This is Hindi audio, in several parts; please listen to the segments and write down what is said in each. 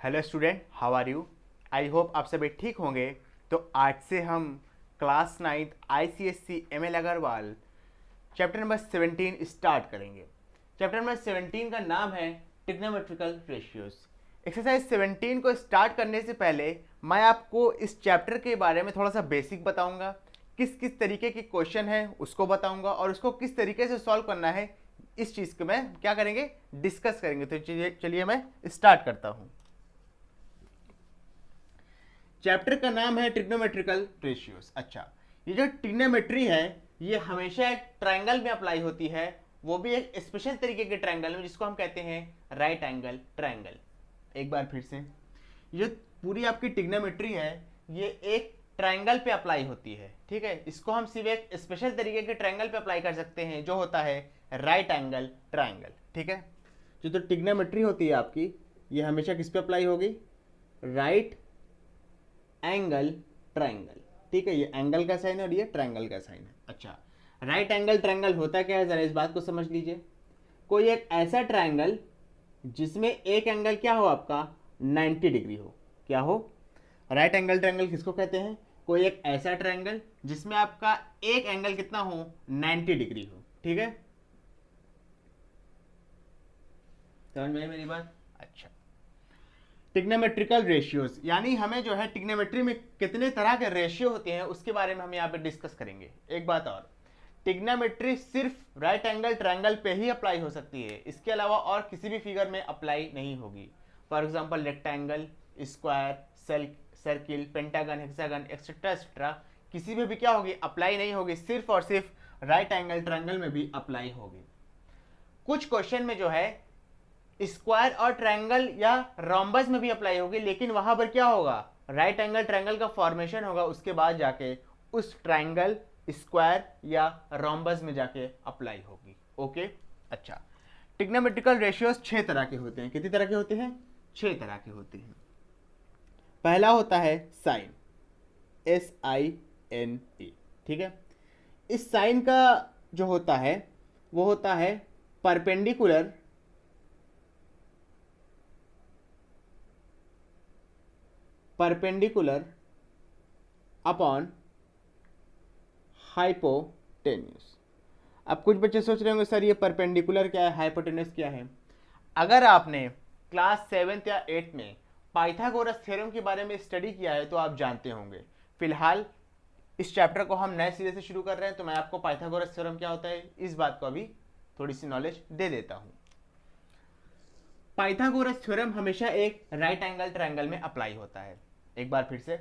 Hello student, how are you. I hope आप सभी ठीक होंगे। तो आज से हम class 9th ICSC ML Agarwal chapter number 17 start करेंगे। चैप्टर नंबर 17 का नाम है ट्रिग्नोमेट्रिकल रेशियोज। एक्सरसाइज 17 को स्टार्ट करने से पहले मैं आपको इस चैप्टर के बारे में थोड़ा सा बेसिक बताऊंगा, किस किस तरीके के क्वेश्चन है उसको बताऊंगा और उसको किस तरीके से सॉल्व करना है, इस चीज़ को मैं क्या करेंगे, डिस्कस करेंगे। तो चलिए मैं स्टार्ट करता हूँ। चैप्टर का नाम है ट्रिग्नोमेट्रिकल रेशियोज। अच्छा, ये जो ट्रिग्नोमेट्री है ये हमेशा एक ट्रायंगल में अप्लाई होती है, वो भी एक स्पेशल तरीके के ट्रायंगल में जिसको हम कहते हैं राइट एंगल ट्रायंगल। एक बार फिर से, ये जो पूरी आपकी ट्रिग्नोमेट्री है ये एक ट्रायंगल पे अप्लाई होती है, ठीक है। इसको हम सिर्फ एक स्पेशल तरीके के ट्रायंगल पे अप्लाई कर सकते हैं जो होता है राइट एंगल ट्रायंगल, ठीक है। जो तो ट्रिग्नोमेट्री होती है आपकी ये हमेशा किस पे अप्लाई होगी, राइट एंगल ट्रायंगल, ठीक है। ये एंगल का साइन है और ये ट्रायंगल का साइन है। अच्छा, राइट एंगल ट्रायंगल होता क्या है, जरा इस बात को समझ लीजिए। कोई एक ऐसा ट्रायंगल जिसमें एक एंगल क्या हो आपका 90 डिग्री हो, क्या हो, राइट एंगल ट्रायंगल किसको कहते हैं, कोई एक ऐसा ट्रायंगल जिसमें आपका एक एंगल कितना हो 90 डिग्री हो, ठीक है। समझ में आई मेरी बात। अच्छा, ट्रिग्नोमेट्रिकल रेशियोज यानी हमें जो है ट्रिग्नोमेट्री में कितने तरह के रेशियो होते हैं उसके बारे में हम यहाँ पे डिस्कस करेंगे। एक बात और, ट्रिग्नोमेट्री सिर्फ राइट एंगल ट्रायंगल पे ही अप्लाई हो सकती है, इसके अलावा और किसी भी फिगर में अप्लाई नहीं होगी। For example rectangle, square, circle, pentagon, hexagon etcetera etcetera किसी में भी क्या होगी, अप्लाई नहीं होगी, सिर्फ और सिर्फ राइट एंगल ट्रायंगल में भी अप्लाई होगी। कुछ क्वेश्चन में जो है स्क्वायर और ट्रायंगल या रोम्बस में भी अप्लाई होगी, लेकिन वहां पर क्या होगा, राइट एंगल ट्रायंगल का फॉर्मेशन होगा, उसके बाद जाके उस ट्रायंगल, स्क्वायर या रोम्बस में जाके अप्लाई होगी। ओके। अच्छा, ट्रिग्नोमेट्रिकल रेशियोज 6 तरह के होते हैं। कितनी तरह के होते हैं, 6 तरह के होते हैं। पहला होता है साइन, SINE, ठीक है। इस साइन का जो होता है वो होता है परपेंडिकुलर अपॉन हाइपोटेन्यूस। अब कुछ बच्चे सोच रहे होंगे सर ये परपेंडिकुलर क्या है, हाइपोटेन्यूस क्या है। अगर आपने क्लास 7th या 8th में पाइथागोरस थ्योरम के बारे में स्टडी किया है तो आप जानते होंगे। फिलहाल इस चैप्टर को हम नए सिरे से शुरू कर रहे हैं तो मैं आपको पाइथागोरस थ्योरम क्या होता है इस बात को अभी थोड़ी सी नॉलेज दे देता हूं। पाइथागोरस थ्योरम हमेशा एक राइट एंगल ट्रायंगल में अप्लाई होता है। एक बार फिर से,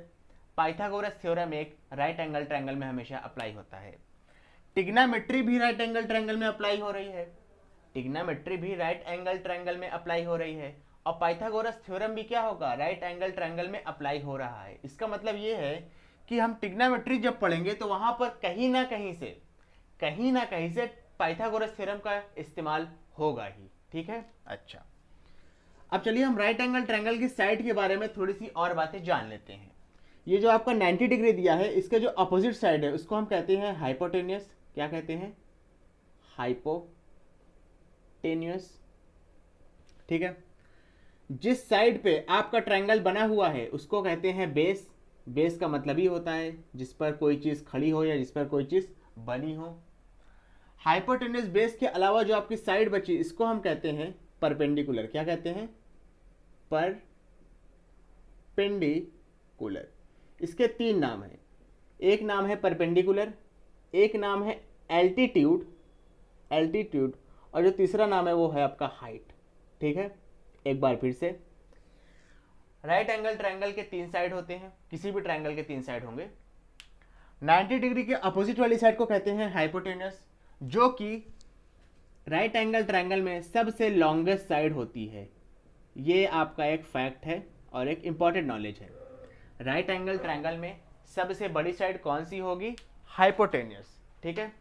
पाइथागोरस थ्योरम एक राइट एंगल ट्रायंगल में हमेशा अप्लाई होता है। ट्रिग्नोमेट्री भी राइट एंगल ट्रायंगल में अप्लाई हो रही है, ट्रिग्नोमेट्री भी राइट एंगल ट्रायंगल में अप्लाई हो रही है, और पाइथागोरस थ्योरम भी क्या होगा, राइट एंगल ट्रायंगल में अप्लाई हो रहा है। इसका मतलब ये है कि हम ट्रिग्नोमेट्री जब पढ़ेंगे तो वहां पर कहीं ना कहीं से पाइथागोरस थ्योरम का इस्तेमाल होगा ही, ठीक है। अच्छा, अब चलिए हम राइट एंगल ट्रायंगल की साइड के बारे में थोड़ी सी और बातें जान लेते हैं। ये जो आपका 90 डिग्री दिया है इसके जो अपोजिट साइड है उसको हम कहते हैं हाइपोटेन्यूस। क्या कहते हैं, हाइपोटेन्यूस, ठीक है। जिस साइड पे आपका ट्रायंगल बना हुआ है उसको कहते हैं बेस। बेस का मतलब ही होता है जिस पर कोई चीज खड़ी हो या जिस पर कोई चीज बनी हो। हाइपोटेन्यूस बेस के अलावा जो आपकी साइड बची इसको हम कहते हैं परपेंडिकुलर। क्या कहते हैं, परपेंडिकुलर। इसके 3 नाम हैं, एक नाम है परपेंडिकुलर, एक नाम है एल्टीट्यूड, और जो तीसरा नाम है वो है आपका हाइट, ठीक है। एक बार फिर से, राइट एंगल ट्रायंगल के 3 साइड होते हैं, किसी भी ट्रायंगल के 3 साइड होंगे। 90 डिग्री के अपोजिट वाली साइड को कहते हैं हाइपोटेन्यूस, जो कि राइट एंगल ट्रायंगल में सबसे लॉन्गेस्ट साइड होती है। ये आपका एक फैक्ट है और एक इंपॉर्टेंट नॉलेज है। राइट एंगल ट्रायंगल में सबसे बड़ी साइड कौन सी होगी, हाइपोटेन्यूस, ठीक है।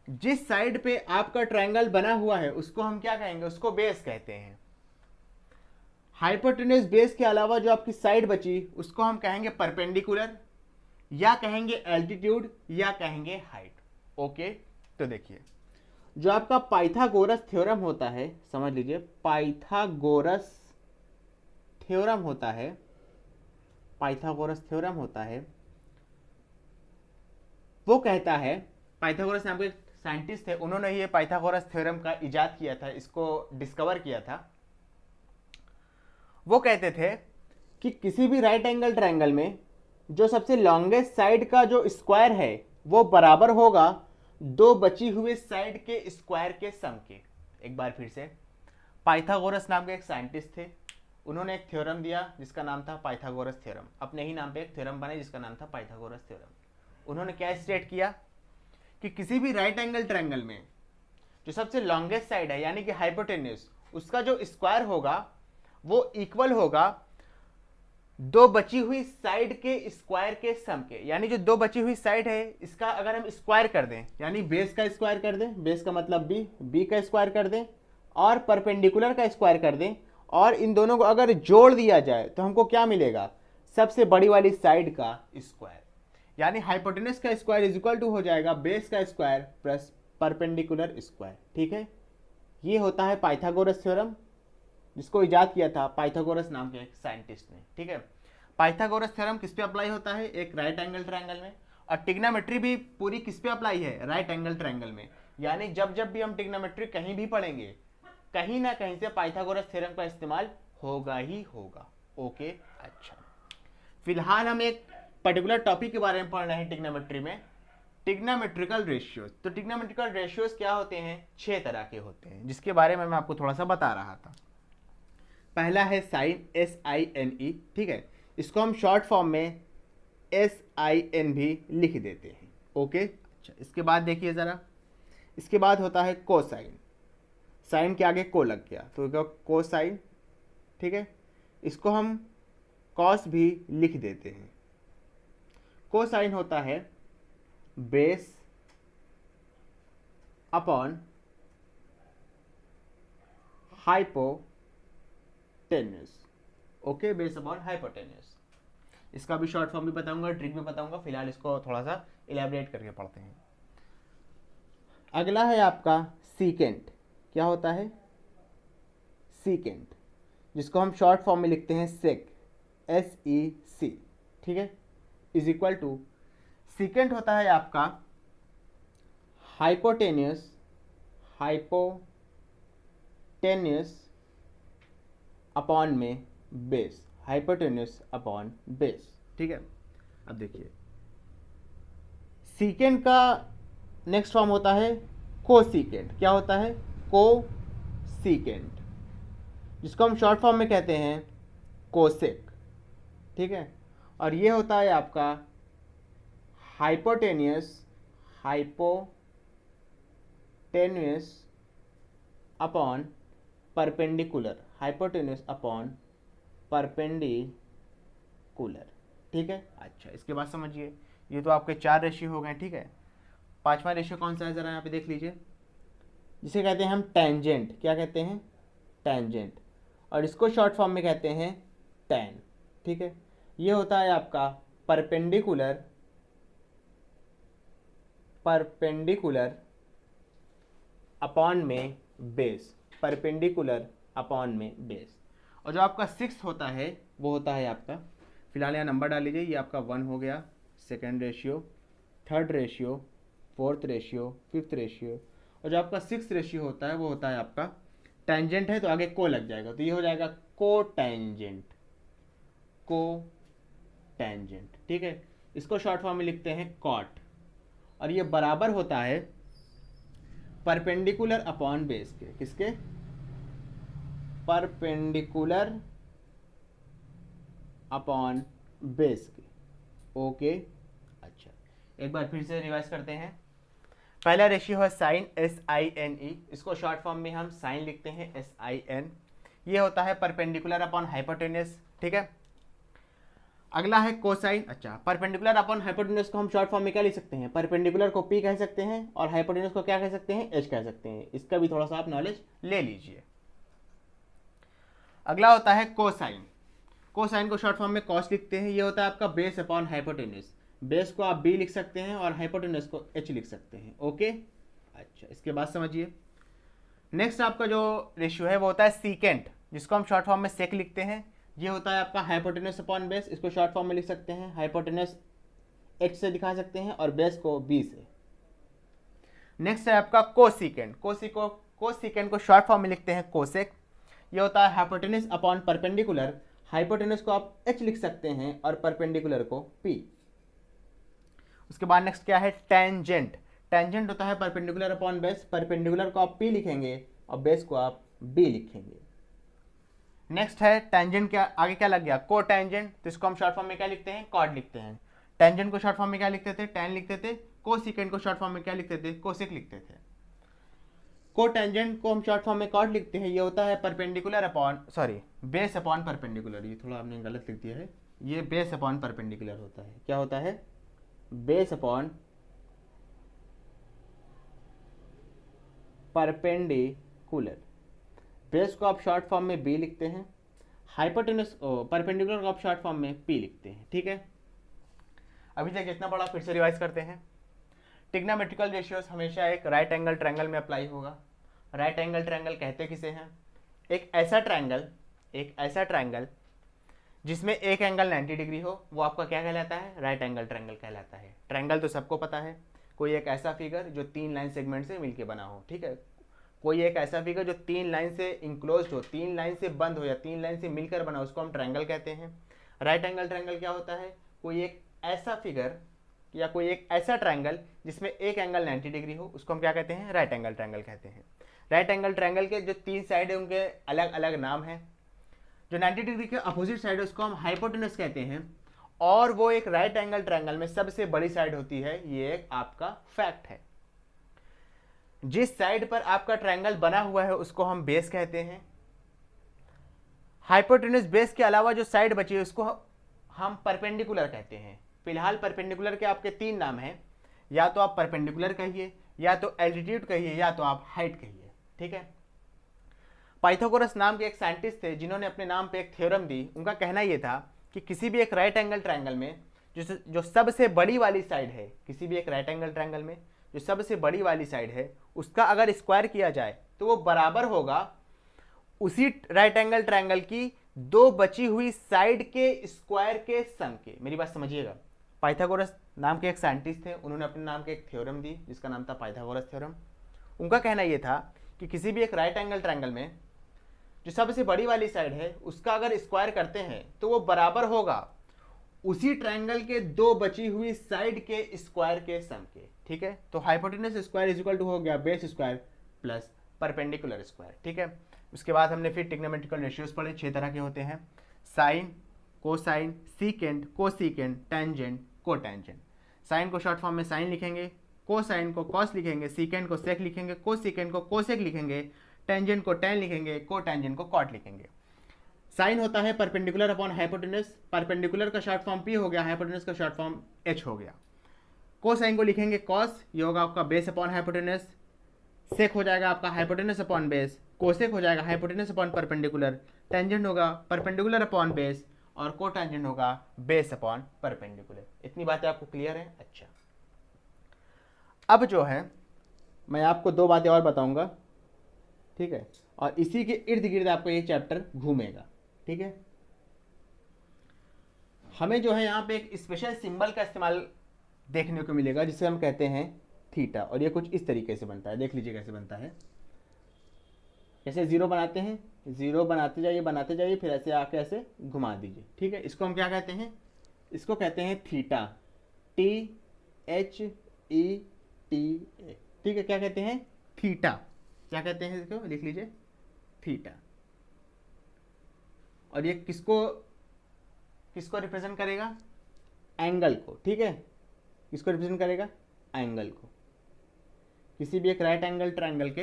जिस साइड पे आपका ट्रायंगल बना हुआ है उसको हम क्या कहेंगे, उसको बेस कहते हैं। हाइपोटेन्यूस बेस के अलावा जो आपकी साइड बची उसको हम कहेंगे परपेंडिकुलर, या कहेंगे एल्टीट्यूड, या कहेंगे हाइट। ओके, तो देखिए जो आपका पाइथागोरस थ्योरम होता है, समझ लीजिए पाइथागोरस थ्योरम होता है, पाइथागोरस थ्योरम होता है, वो कहता है, पाइथागोरस नाम के साइंटिस्ट थे, उन्होंने ये पाइथागोरस थ्योरम का इजाद किया था, इसको डिस्कवर किया था। वो कहते थे कि किसी भी राइट एंगल ट्रायंगल में जो सबसे लॉन्गेस्ट साइड का जो स्क्वायर है वो बराबर होगा दो बची हुए साइड के स्क्वायर के सम के। एक बार फिर से, पाइथागोरस नाम के एक साइंटिस्ट थे, उन्होंने एक थ्योरम दिया जिसका नाम था पाइथागोरस थ्योरम। अपने ही नाम पे एक थ्योरम बने जिसका नाम था पाइथागोरस थ्योरम। उन्होंने क्या स्टेट किया कि किसी भी राइट एंगल ट्रायंगल में जो सबसे लॉन्गेस्ट साइड है यानी कि हाइपोटेन्यूस, उसका जो स्क्वायर होगा वो इक्वल होगा दो बची हुई साइड के स्क्वायर के सम के। यानी जो दो बची हुई साइड है इसका अगर हम स्क्वायर कर दें, यानी बेस का स्क्वायर कर दें, बेस का मतलब बी का स्क्वायर कर दें और परपेंडिकुलर का स्क्वायर कर दें, और इन दोनों को अगर जोड़ दिया जाए तो हमको क्या मिलेगा, सबसे बड़ी वाली साइड का स्क्वायर। यानी हाइपोटेनस का स्क्वायर इज इक्वल टू हो जाएगा बेस का स्क्वायर प्लस परपेंडिकुलर स्क्वायर। ठीक है, ये होता है पाइथागोरस थ्योरम, जिसको इजाद किया था पाइथागोरस नाम के एक साइंटिस्ट ने। ठीक है, पाइथागोरस थ्योरम किस पे अप्लाई होता है, एक राइट एंगल ट्रायंगल में, और ट्रिग्नोमेट्री भी पूरी किस पे अप्लाई है, राइट एंगल ट्रायंगल में। यानी जब जब भी हम ट्रिग्नोमेट्री कहीं भी पढ़ेंगे, कहीं ना कहीं से पाइथागोरस थ्योरम का इस्तेमाल होगा ही होगा। ओके, अच्छा, फिलहाल हम एक पर्टिकुलर टॉपिक के बारे में पढ़ रहे हैं ट्रिग्नोमेट्री में, ट्रिग्नोमेट्रिकल रेशियोज। तो ट्रिग्नोमेट्रिकल रेशियोज क्या होते हैं, 6 तरह के होते हैं, जिसके बारे में मैं आपको थोड़ा सा बता रहा था। पहला है साइन, SINE। ठीक है, इसको हम शॉर्ट फॉर्म में SIN भी लिख देते हैं। ओके, अच्छा, इसके बाद देखिए ज़रा, इसके बाद होता है कोसाइन। साइन के आगे को लग गया तो कोसाइन। ठीक है, इसको हम कॉस भी लिख देते हैं। कोसाइन होता है base upon hypotenuse. Okay, base upon hypotenuse, इसका भी शॉर्ट फॉर्म भी बताऊंगा, ट्रिक भी बताऊंगा। फिलहाल इसको थोड़ा सा इलेबोरेट करके पढ़ते हैं। अगला है आपका सीकेंट। क्या होता है, सीकेंट, जिसको हम शॉर्ट फॉर्म में लिखते हैं सेक, SEC। ठीक है, इज इक्वल टू, सीकेंट होता है आपका हाइपोटेन्यूस अपॉन में बेस, हाइपोटेन्यूस अपॉन बेस। ठीक है, अब देखिए सीकेंट का नेक्स्ट फॉर्म होता है कोसीकेंट। क्या होता है, कोसीकेंट, जिसको हम शॉर्ट फॉर्म में कहते हैं कोसेक। ठीक है, और ये होता है आपका hypotenuse upon perpendicular, hypotenuse upon perpendicular. ठीक है, अच्छा, इसके बाद समझिए, ये तो आपके 4 रेशियो हो गए। ठीक है, 5वां रेशियो कौन सा है, ज़रा यहाँ पे देख लीजिए, जिसे कहते हैं हम टेंजेंट। क्या कहते हैं, टेंजेंट, और इसको शॉर्ट फॉर्म में कहते हैं टैन। ठीक है, ये होता है आपका परपेंडिकुलर अपॉन में बेस, परपेंडिकुलर अपॉन में बेस। और जो आपका 6 होता है वो होता है आपका, फिलहाल यहाँ नंबर डाल लीजिए, ये आपका 1 हो गया, second ratio, third ratio, fourth ratio, fifth ratio, और जो आपका 6th रेशियो होता है वो होता है आपका टेंजेंट है तो आगे को लग जाएगा, तो ये हो जाएगा कोटेंजेंट। ठीक है, इसको शॉर्ट फॉर्म में लिखते हैं कॉट, और ये बराबर होता है परपेंडिकुलर अपॉन बेस के। किसके, परपेंडिकुलर अपॉन बेस के। ओके, अच्छा, एक बार फिर से रिवाइज करते हैं। पहला रेशियो है साइन, SINE, इसको शॉर्ट फॉर्म में हम साइन लिखते हैं, SIN। ये होता है परपेंडिकुलर अपॉन हाइपोटेन्यूस। ठीक है, अगला है कोसाइन। अच्छा, परपेंडिकुलर अपॉन हाइपोटेन्यूस को हम शॉर्ट फॉर्म में क्या लिख सकते हैं, परपेंडिकुलर को P कह सकते हैं और हाइपोटेन्यूस को क्या कह सकते हैं, H कह सकते हैं। इसका भी थोड़ा सा आप नॉलेज ले लीजिए। अगला होता है कोसाइन। कोसाइन को शॉर्ट फॉर्म में कॉस लिखते हैं। ये होता है आपका बेस अपॉन हाइपोटेन्यूस। बेस को आप B लिख सकते हैं और हाइपोटेन्यूस को H लिख सकते हैं। ओके, अच्छा, इसके बाद समझिए, नेक्स्ट आपका जो रेशियो है वो होता है सीकेंट, जिसको हम शॉर्ट फॉर्म में सेक लिखते हैं। ये होता है आपका हाइपोटेनस अपॉन बेस, इसको शॉर्ट फॉर्म में लिख सकते हैं, हाइपोटेनस h से दिखा सकते हैं और बेस को b से। नेक्स्ट है आपका कोसिकेंट। कोसिकेंट को शॉर्ट फॉर्म में लिखते हैं कोसेक। ये होता है हाइपोटेनस अपॉन परपेंडिकुलर, हाइपोटेनस को आप h लिख सकते हैं और परपेंडिकुलर को p। उसके बाद नेक्स्ट क्या है, टेंजेंट। टेंजेंट होता है परपेंडिकुलर अपॉन बेस, परपेंडिकुलर को आप p लिखेंगे और बेस को आप b लिखेंगे। नेक्स्ट है टेंजेंट, क्या आगे क्या लग गया, को टेंजेंट, तो इसको हम शॉर्ट फॉर्म में क्या लिखते हैं, कॉड लिखते हैं। टेंजेंट को शॉर्ट फॉर्म में क्या लिखते थे, टैन लिखते थे। कोसिकेंट को शॉर्ट फॉर्म में क्या लिखते थे, कोसेक लिखते थे। को टेंजेंट को हम शॉर्ट फॉर्म में कॉड लिखते हैं। ये होता है perpendicular upon base upon perpendicular. ये थोड़ा आपने गलत लिख दिया है, ये बेस अपॉन परपेंडिकुलर होता है। क्या होता है, बेस अपॉन परपेंडिकुलर। बेस को आप शॉर्ट फॉर्म में b लिखते हैं, हाइपोटेनस परपेंडिकुलर को आप शॉर्ट फॉर्म में p लिखते हैं। ठीक है, अभी तक इतना बड़ा फिर से रिवाइज करते हैं। ट्रिग्नोमेट्रिकल रेशियोज हमेशा एक राइट एंगल ट्रायंगल में अप्लाई होगा। राइट एंगल ट्रायंगल कहते किसे हैं, एक ऐसा ट्रायंगल जिसमें एक एंगल 90 डिग्री हो, वो आपका क्या कहलाता है, राइट एंगल ट्रायंगल कहलाता है। ट्रायंगल तो सबको पता है, कोई एक ऐसा फिगर जो 3 लाइन सेगमेंट से मिलके बना हो। ठीक है, कोई एक ऐसा फिगर जो 3 लाइन से इंक्लोज हो, 3 लाइन से बंद हो या 3 लाइन से मिलकर बना, उसको हम ट्रायंगल कहते हैं। राइट एंगल ट्रायंगल क्या होता है, कोई एक ऐसा फिगर या कोई एक ऐसा ट्रायंगल जिसमें एक एंगल 90 डिग्री हो, उसको हम क्या कहते हैं, राइट एंगल ट्रायंगल कहते हैं। राइट एंगल ट्रायंगल के जो 3 साइड है उनके अलग अलग नाम है। जो 90 डिग्री के अपोजिट साइड है उसको हम हाइपोटेनस कहते हैं, और वो एक राइट एंगल ट्रायंगल में सबसे बड़ी साइड होती है। ये एक आपका फैक्ट है। जिस साइड पर आपका ट्रायंगल बना हुआ है उसको हम बेस कहते हैं। हाइपोटेनस बेस के अलावा जो साइड बची है उसको हम परपेंडिकुलर कहते हैं। फिलहाल परपेंडिकुलर के आपके 3 नाम हैं, या तो आप परपेंडिकुलर कहिए, या तो एल्टीट्यूड कहिए, या तो आप हाइट कहिए। ठीक है, पाइथागोरस नाम के एक साइंटिस्ट थे जिन्होंने अपने नाम पे एक थ्योरम दी। उनका कहना यह था कि किसी भी एक राइट एंगल ट्रायंगल में जो सबसे बड़ी वाली साइड है, किसी भी एक राइट एंगल ट्रायंगल में जो सबसे बड़ी वाली साइड है, उसका अगर स्क्वायर किया जाए तो वो बराबर होगा उसी राइट एंगल ट्रायंगल की 2 बची हुई साइड के स्क्वायर के सम के। मेरी बात समझिएगा, पाइथागोरस नाम के एक साइंटिस्ट थे, उन्होंने अपने नाम के एक थ्योरम दी जिसका नाम था पाइथागोरस थ्योरम। उनका कहना यह था कि किसी भी एक राइट एंगल ट्रायंगल में जो सबसे बड़ी वाली साइड है उसका अगर स्क्वायर करते हैं तो वो बराबर होगा उसी ट्रायंगल के 2 बची हुई साइड के स्क्वायर के सम के। ठीक है, तो hypotenuse square is equal to हो गया base square plus perpendicular square. ठीक है, उसके बाद हमने फिर ट्रिग्नोमेट्रिकल रेशियोज पढ़े, 6 तरह के होते हैं, sine, cosine, secant, cosecant, tangent, cotangent. Sine को शॉर्ट फॉर्म में साइन लिखेंगे, कोसाइन को कॉस लिखेंगे, सीकेंट को सेक लिखेंगे, कोसीकेंट को कोसेक लिखेंगे, टेंजेंट को टेन लिखेंगे, कोटेंजेंट को कॉट लिखेंगे। साइन होता है परपेंडिकुलर अपॉन हाइपोटेनस, परपेंडिकुलर का शॉर्ट फॉर्म p हो गया, हाइपोटेनस का शॉर्ट फॉर्म h हो गया। कोसाइन को लिखेंगे कॉस, ये होगा आपका बेस अपॉन हाइपोटेनस। सेक हो जाएगा आपका हाइपोटेनस अपॉन बेस, कोसेक हो जाएगा हाइपोटेनस अपॉन परपेंडिकुलर, टेंजेंट होगा परपेंडिकुलर अपॉन बेस, और कोटेंजेंट होगा बेस अपॉन परपेंडिकुलर। इतनी बातें आपको क्लियर है? अच्छा, अब जो है मैं आपको 2 बातें और बताऊंगा। ठीक है, और इसी के इर्द गिर्द आपको ये चैप्टर घूमेगा। ठीक है, हमें जो है यहाँ पे एक स्पेशल सिंबल का इस्तेमाल देखने को मिलेगा जिसे हम कहते हैं थीटा, और ये कुछ इस तरीके से बनता है। देख लीजिए कैसे बनता है। कैसे 0 बनाते हैं, 0 बनाते जाइए, फिर ऐसे आके ऐसे घुमा दीजिए। ठीक है, इसको हम क्या कहते हैं, इसको कहते हैं थीटा, THETA। ठीक है, क्या कहते हैं, थीटा। क्या कहते हैं इसको, लिख लीजिए, थीटा। और ये किसको रिप्रेजेंट करेगा, एंगल को। ठीक है, किसको रिप्रेजेंट करेगा, एंगल को। किसी भी एक राइट एंगल ट्रायंगल के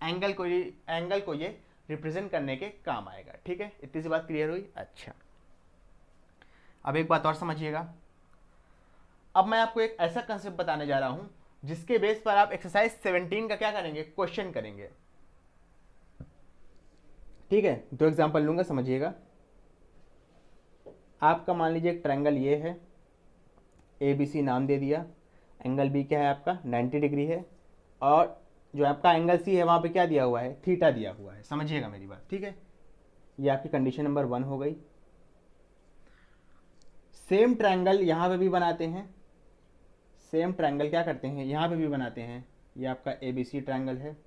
एंगल को ये रिप्रेजेंट करने के काम आएगा। ठीक है, इतनी सी बात क्लियर हुई? अच्छा, अब एक बात और समझिएगा। अब मैं आपको एक ऐसा कंसेप्ट बताने जा रहा हूं जिसके बेस पर आप एक्सरसाइज 17 का क्या करेंगे, क्वेश्चन करेंगे। ठीक है, 2 एग्जांपल लूंगा, समझिएगा। आपका मान लीजिए एक ट्रायंगल ये है, ABC नाम दे दिया, एंगल B क्या है आपका 90 डिग्री है, और जो आपका एंगल C है वहाँ पे क्या दिया हुआ है, थीटा दिया हुआ है। समझिएगा मेरी बात। ठीक है, ये आपकी कंडीशन नंबर 1 हो गई। सेम ट्रायंगल यहाँ पे भी बनाते हैं, सेम ट्रायंगल क्या करते हैं यहाँ पे भी बनाते हैं। ये आपका ABC ट्रायंगल है,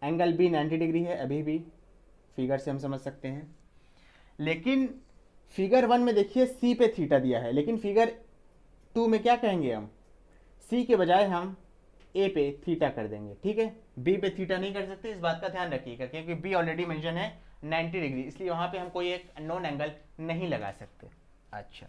एंगल B 90 डिग्री है, अभी भी फिगर से हम समझ सकते हैं। लेकिन फिगर 1 में देखिए C पे थीटा दिया है, लेकिन फिगर 2 में क्या कहेंगे हम, C के बजाय हम A पे थीटा कर देंगे, ठीक है। B पे थीटा नहीं कर सकते, इस बात का ध्यान रखिएगा, क्योंकि B ऑलरेडी मेंशन है 90 डिग्री, इसलिए वहां पे हम कोई एक नॉन एंगल नहीं लगा सकते। अच्छा,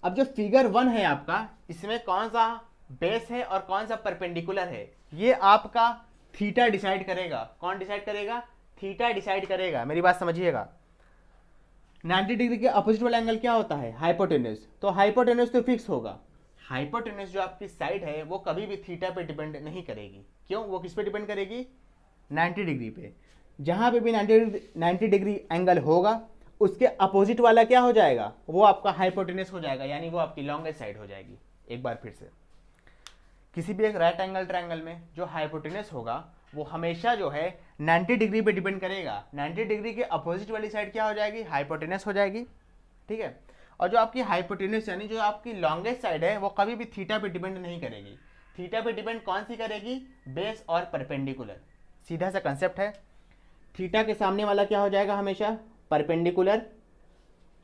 अब जो फिगर 1 है आपका, इसमें कौन सा बेस है और कौन सा परपेंडिकुलर है, ये आपका थीटा डिसाइड करेगा। कौन डिसाइड करेगा? थीटा डिसाइड करेगा। मेरी बात समझिएगा। 90 डिग्री के अपोजिट वाला एंगल क्या होता है? हाइपोटेन्यूज। तो हाइपोटेन्यूज तो फिक्स होगा। हाइपोटेन्यूज जो आपकी साइड है वो कभी भी थीटा पे डिपेंड नहीं करेगी। क्यों? वो किस पे डिपेंड करेगी? 90 डिग्री पे। जहां पे भी 90 डिग्री एंगल होगा उसके अपोजिट वाला क्या हो जाएगा? वो आपका हाइपोटेन्यूज हो जाएगा, यानी वो आपकी लॉन्गेस्ट साइड हो जाएगी। एक बार फिर से, किसी भी एक राइट एंगल ट्रायंगल में जो हाइपोटेन्यूज होगा वो हमेशा जो है 90 डिग्री पे डिपेंड करेगा। 90 डिग्री के अपोजिट वाली साइड क्या हो जाएगी? हाइपोटेन्यूज हो जाएगी, ठीक है। और जो आपकी हाइपोटेन्यूज यानी जो आपकी लॉन्गेस्ट साइड है वो कभी भी थीटा पे डिपेंड नहीं करेगी। थीटा पे डिपेंड कौन सी करेगी? बेस और परपेंडिकुलर। सीधा सा कंसेप्ट है। थीटा के सामने वाला क्या हो जाएगा? हमेशा परपेंडिकुलर।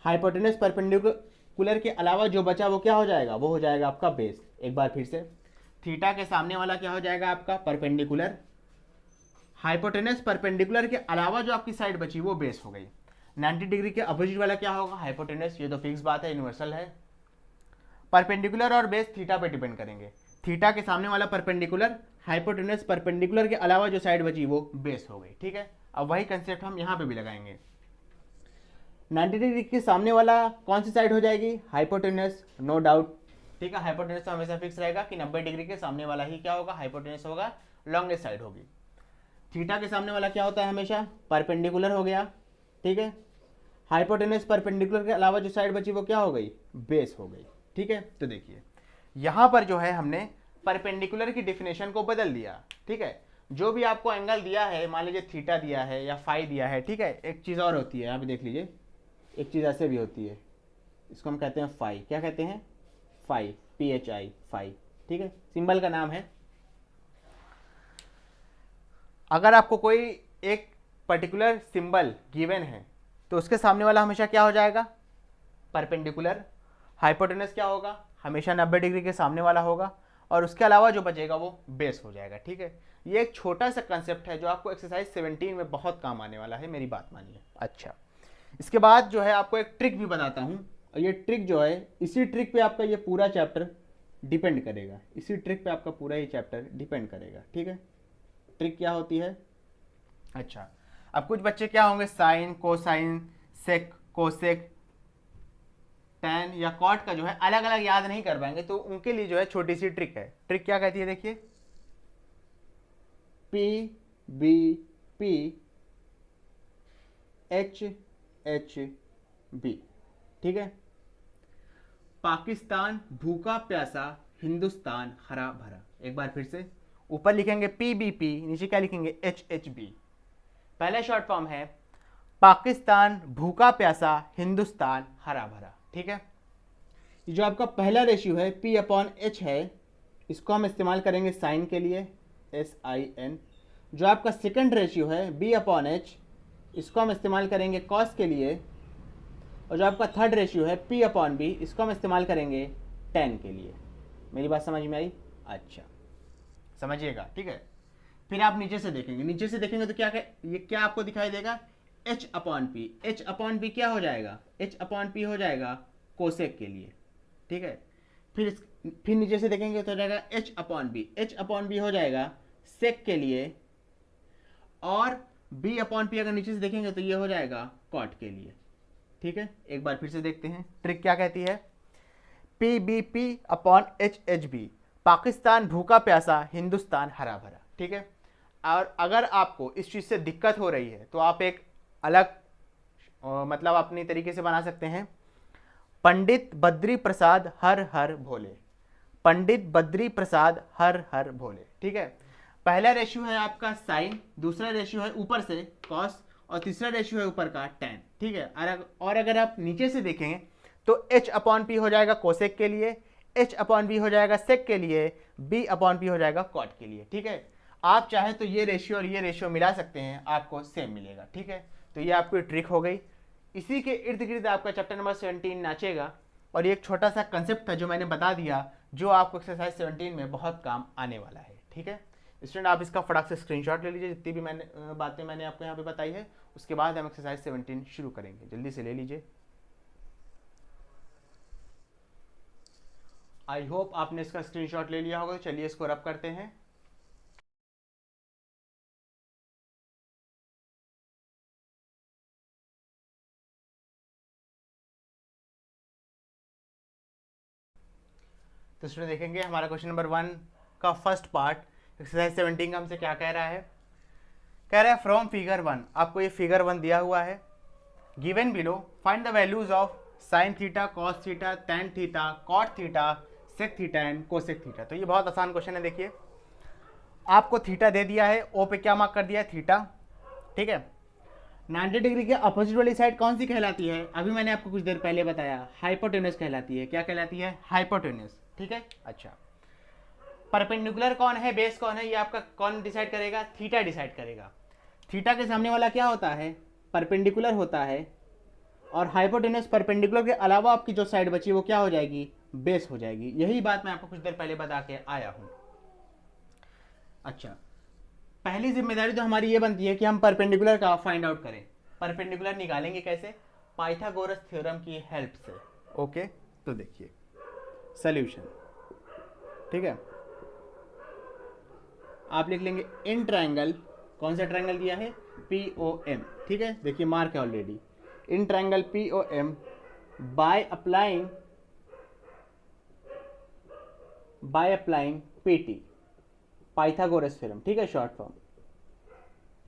हाइपोटेन्यूज परपेंडिकुलर के अलावा जो बचा वो क्या हो जाएगा? वो हो जाएगा आपका बेस। एक बार फिर से, थीटा के सामने वाला क्या हो जाएगा? आपका परपेंडिकुलर। हाइपोटेन्यूज परपेंडिकुलर के अलावा जो आपकी साइड बची वो बेस हो गई। 90 डिग्री के अपोजिट वाला क्या होगा? हाइपोटेन्यूज। ये तो फिक्स बात है, यूनिवर्सल है। परपेंडिकुलर और बेस थीटा पे डिपेंड करेंगे। थीटा के सामने वाला परपेंडिकुलर, हाइपोटेन्यूज परपेंडिकुलर के अलावा जो साइड बची वो बेस हो गई, ठीक है। अब वही कंसेप्ट हम यहाँ पे भी लगाएंगे। 90 डिग्री के सामने वाला कौन सी साइड हो जाएगी? हाइपोटेन्यूज, नो डाउट, ठीक है। हाइपोटेन्यूज तो हमेशा फिक्स रहेगा कि 90 डिग्री के सामने वाला ही क्या होगा? हाइपोटेन्यूज होगा, लॉन्गेस्ट साइड होगी। थीटा के सामने वाला क्या होता है? हमेशा परपेंडिकुलर हो गया, ठीक है। हाइपोटेन्यूज परपेंडिकुलर के अलावा जो साइड बची वो क्या हो गई? बेस हो गई, ठीक है। तो देखिए यहां पर जो है हमने परपेंडिकुलर की डेफिनेशन को बदल दिया, ठीक है। जो भी आपको एंगल दिया है, मान लीजिए थीटा दिया है या फाई दिया है, ठीक है। एक चीज और होती है, यहाँ पे देख लीजिए, एक चीज ऐसे भी होती है, इसको हम कहते हैं फाई। क्या कहते हैं? फाई, PHI, फाई, ठीक है, सिंबल का नाम है। अगर आपको कोई एक पर्टिकुलर सिंबल गिवन है तो उसके सामने वाला हमेशा क्या हो जाएगा? परपेंडिकुलर। हाइपोटेन्यूज क्या होगा? हमेशा 90 डिग्री के सामने वाला होगा, और उसके अलावा जो बचेगा वो बेस हो जाएगा, ठीक है। ये एक छोटा सा कंसेप्ट है जो आपको एक्सरसाइज 17 में बहुत काम आने वाला है, मेरी बात मानिए। अच्छा, इसके बाद जो है आपको एक ट्रिक भी बताता हूँ, और ये ट्रिक जो है, इसी ट्रिक पे आपका ये पूरा चैप्टर डिपेंड करेगा। इसी ट्रिक पे आपका पूरा ही चैप्टर डिपेंड करेगा, ठीक है। ट्रिक क्या होती है? अच्छा, अब कुछ बच्चे क्या होंगे, साइन, कोसाइन, सेक, कोसेक, टैन या कॉट का जो है अलग अलग याद नहीं कर पाएंगे, तो उनके लिए जो है छोटी सी ट्रिक है। ट्रिक क्या कहती है? देखिए, P B P H H B, ठीक है। पाकिस्तान भूखा प्यासा, हिंदुस्तान हरा भरा। एक बार फिर से, ऊपर लिखेंगे PBP, नीचे क्या लिखेंगे? HHB। पहला शॉर्ट फॉर्म है पाकिस्तान भूखा प्यासा, हिंदुस्तान हरा भरा, ठीक है। ये जो आपका पहला रेशियो है P/H है, इसको हम इस्तेमाल करेंगे साइन के लिए, SIN। जो आपका सेकंड रेशियो है B/H, इसको हम इस्तेमाल करेंगे कॉस के लिए। और जो आपका थर्ड रेशियो है P/B, इसको हम इस्तेमाल करेंगे टैन के लिए। मेरी बात समझ में आई? अच्छा, समझिएगा, ठीक है। फिर आप नीचे से देखेंगे, नीचे से देखेंगे तो क्या ये क्या आपको दिखाई देगा? H/P। H/P क्या हो जाएगा? H/P हो जाएगा कोसेक के लिए, ठीक है। फिर नीचे से देखेंगे तो हो जाएगा H/B। H/B हो जाएगा सेक के लिए, और B/P अगर नीचे से देखेंगे तो ये हो जाएगा कॉट के लिए, ठीक है। एक बार फिर से देखते हैं ट्रिक क्या कहती है। PBP/HHB, पाकिस्तान भूखा प्यासा, हिंदुस्तान हरा भरा, ठीक है। और अगर आपको इस चीज से दिक्कत हो रही है तो आप एक अलग मतलब अपनी तरीके से बना सकते हैं। पंडित बद्री प्रसाद हर हर भोले, पंडित बद्री प्रसाद हर हर भोले, ठीक है। पहला रेशियो है आपका साइन, दूसरा रेशियो है ऊपर से कॉस, और तीसरा रेशियो है ऊपर का टैन, ठीक है। और अगर आप नीचे से देखेंगे तो h अपॉन पी हो जाएगा कोसेक के लिए, h अपॉन बी हो जाएगा सेक के लिए, b अपॉन पी हो जाएगा कॉट के लिए। ठीक है, आप चाहे तो ये रेशियो और ये रेशियो मिला सकते हैं, आपको सेम मिलेगा। ठीक है, तो ये आपकी ट्रिक हो गई। इसी के इर्द गिर्द आपका चैप्टर नंबर 17 नाचेगा, और ये एक छोटा सा कंसेप्ट था जो मैंने बता दिया, जो आपको एक्सरसाइज 17 में बहुत काम आने वाला है। ठीक है स्टूडेंट, आप इसका फटाक से स्क्रीनशॉट ले लीजिए, जितनी भी बातें मैंने आपको यहाँ पे बताई है, उसके बाद हम एक्सरसाइज 17 शुरू करेंगे। जल्दी से ले लीजिए। आई होप आपने इसका स्क्रीनशॉट ले लिया होगा। चलिए इसको रब करते हैं। तो स्टूडेंट देखेंगे हमारा क्वेश्चन नंबर 1 का फर्स्ट पार्ट एक्सरसाइज 17 का हमसे क्या कह रहा है। कह रहा है फ्रॉम फिगर 1, आपको ये फिगर 1 दिया हुआ है, given below find the values of sine theta, cos theta, tan theta, cot theta, sec theta and cosec theta. तो ये बहुत आसान क्वेश्चन है। देखिए आपको थीटा दे दिया है, ओ पे क्या मार्क कर दिया है, थीटा। ठीक है, 90 डिग्री के अपोजिट वाली साइड कौन सी कहलाती है, अभी मैंने आपको कुछ देर पहले बताया, हाइपोटेनस कहलाती है। क्या कहलाती है, हाइपोटेनस। ठीक है, अच्छा परपेंडिकुलर कौन है, बेस कौन है, ये आपका कौन डिसाइड करेगा, थीटा डिसाइड करेगा। थीटा के सामने वाला क्या होता है, परपेंडिकुलर होता है, और हाइपोटेनस परपेंडिकुलर के अलावा आपकी जो साइड बची वो क्या हो जाएगी, बेस हो जाएगी। यही बात मैं आपको कुछ देर पहले बता के आया हूं। अच्छा, पहली जिम्मेदारी तो हमारी ये बनती है कि हम परपेंडिकुलर का फाइंड आउट करें। परपेंडिकुलर निकालेंगे कैसे, पाइथागोरस थ्योरम की हेल्प से। ओके, तो देखिए सॉल्यूशन। ठीक है, आप लिख लेंगे इन ट्रायंगल, कौन सा ट्रायंगल दिया है, POM। ठीक है, देखिए मार्क है already, in triangle POM by applying PT, Pythagoras theorem. ठीक है, शॉर्ट फॉर्म।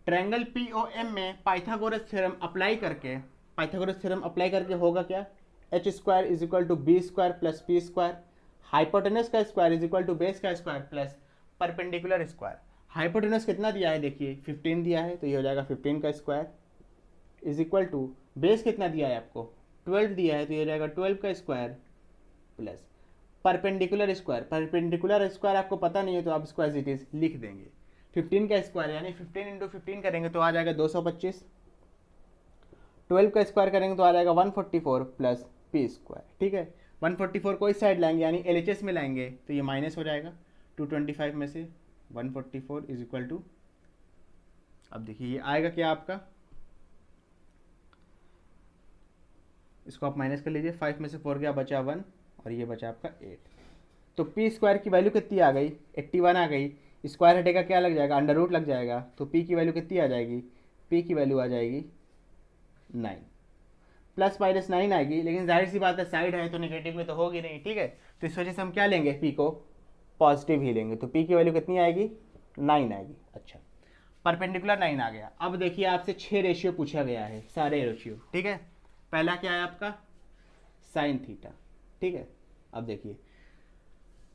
ट्रायंगल POM में पाइथागोरस थ्योरम अप्लाई करके, पाइथागोरस थ्योरम अप्लाई करके होगा क्या, h square is equal to B square plus P square, hypotenuse का square is equal to base का square plus perpendicular square. Hypotenuse कितना दिया है, देखिए 15 दिया है, तो ये हो जाएगा 15 का square is equal to base कितना दिया है आपको, 12 दिया है, तो ये हो जाएगा 12 का square plus perpendicular square. Perpendicular square आपको पता नहीं है तो आप इसको एज इट इज लिख देंगे। 15 का स्क्वायर यानी 15 इंटू 15 करेंगे तो आ जाएगा 225, 12 का स्क्वायर करेंगे तो आ जाएगा 144 प्लस पी स्क्वायर। ठीक है, 144 को इस साइड लाएंगे यानी LHS में लाएंगे तो ये माइनस हो जाएगा, 225 में से 144 इज इक्वल टू, अब देखिए ये आएगा क्या आपका, इसको आप माइनस कर लीजिए, 5 में से 4 गया, बचा 1 और ये बचा आपका 8। तो पी स्क्वायर की वैल्यू कितनी आ गई, 81 आ गई। स्क्वायर हटेगा क्या लग जाएगा, अंडर रूट लग जाएगा, तो पी की वैल्यू कितनी आ जाएगी, पी की वैल्यू आ जाएगी 9, प्लस माइनस 9 आएगी, लेकिन जाहिर सी बात है साइड है तो नेगेटिव में तो होगी नहीं। ठीक है, तो इस वजह से हम क्या लेंगे, पी को पॉजिटिव ही लेंगे, तो पी की वैल्यू कितनी आएगी, 9 आएगी। अच्छा, परपेंडिकुलर 9 आ गया। अब देखिए आपसे 6 रेशियो पूछा गया है, सारे रेशियो। ठीक है, पहला क्या है आपका, साइन थीटा। ठीक है, अब देखिए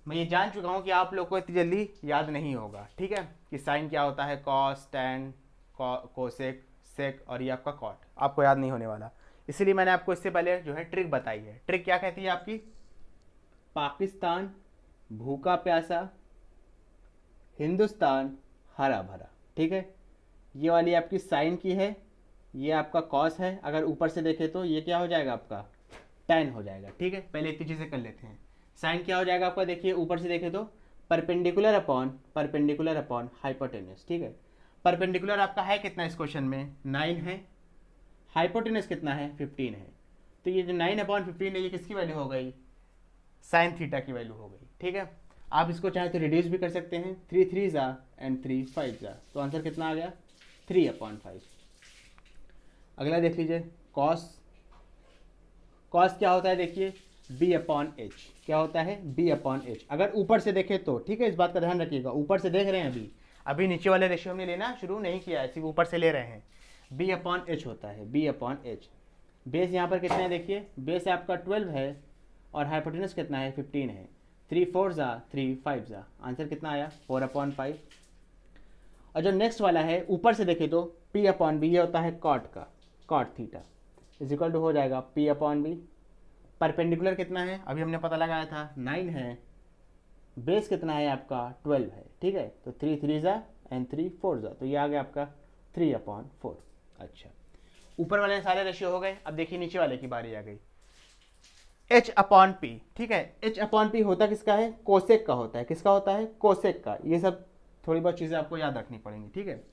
मैं ये जान चुका हूँ कि आप लोग को इतनी जल्दी याद नहीं होगा। ठीक है, कि साइन क्या होता है, कॉस, टैन, कोसेक, सेक और ये आपका कॉट, आपको याद नहीं होने वाला, इसलिए मैंने आपको इससे पहले जो है ट्रिक बताई है। ट्रिक क्या कहती है आपकी, पाकिस्तान भूखा प्यासा, हिंदुस्तान हरा भरा। ठीक है, ये वाली आपकी साइन की है, ये आपका कॉस है, अगर ऊपर से देखें तो ये क्या हो जाएगा आपका, टैन हो जाएगा। ठीक है, पहले इतनी चीज़ें कर लेते हैं। साइन क्या हो जाएगा आपका, देखिए ऊपर से देखें तो परपेंडिकुलर अपॉन हाइपोटेनस। ठीक है, परपेंडिकुलर आपका है कितना इस क्वेश्चन में, 9 है, हाइपोटेनस कितना है, 15 है, तो ये जो 9/15 है ये किसकी वैल्यू हो गई, साइन थीटा की वैल्यू हो गई। ठीक है, आप इसको चाहे तो रिड्यूस भी कर सकते हैं, 3 3 जा एंड 3 5 जा, तो आंसर कितना आ गया, 3/5। अगला देख लीजिए, कॉस। कॉस क्या होता है, देखिए B/H, क्या होता है, B/H। अगर ऊपर से देखें तो, ठीक है, इस बात का ध्यान रखिएगा, ऊपर से देख रहे हैं अभी नीचे वाले रेशियो हमने लेना शुरू नहीं किया है, सिर्फ ऊपर से ले रहे हैं। B/H होता है, B/H। बेस यहाँ पर कितना है, देखिए बेस आपका 12 है और हाइपोटेनस कितना है, 15 है, 3 4 जा 3 5 जा, आंसर कितना आया, 4/5। और जो नेक्स्ट वाला है ऊपर से देखें तो P/B, ये होता है कॉट का, cot theta. Is equal to हो जाएगा P अपॉन बी। परपेंडिकुलर कितना है अभी हमने पता लगाया था 9 है, बेस कितना है आपका 12 है, ठीक है। तो 3 3 ज़ा एंड 3 4 ज़ा, तो ये आ गया आपका 3 अपॉन 4। अच्छा, ऊपर वाले सारे रेशियो हो गए। अब देखिए नीचे वाले की बारी आ गई, H अपॉन पी, ठीक है। H अपॉन पी होता किसका है, कोसेक का होता है। किसका होता है, कोसेक का। ये सब थोड़ी बहुत चीज़ें आपको याद रखनी पड़ेंगी, ठीक है।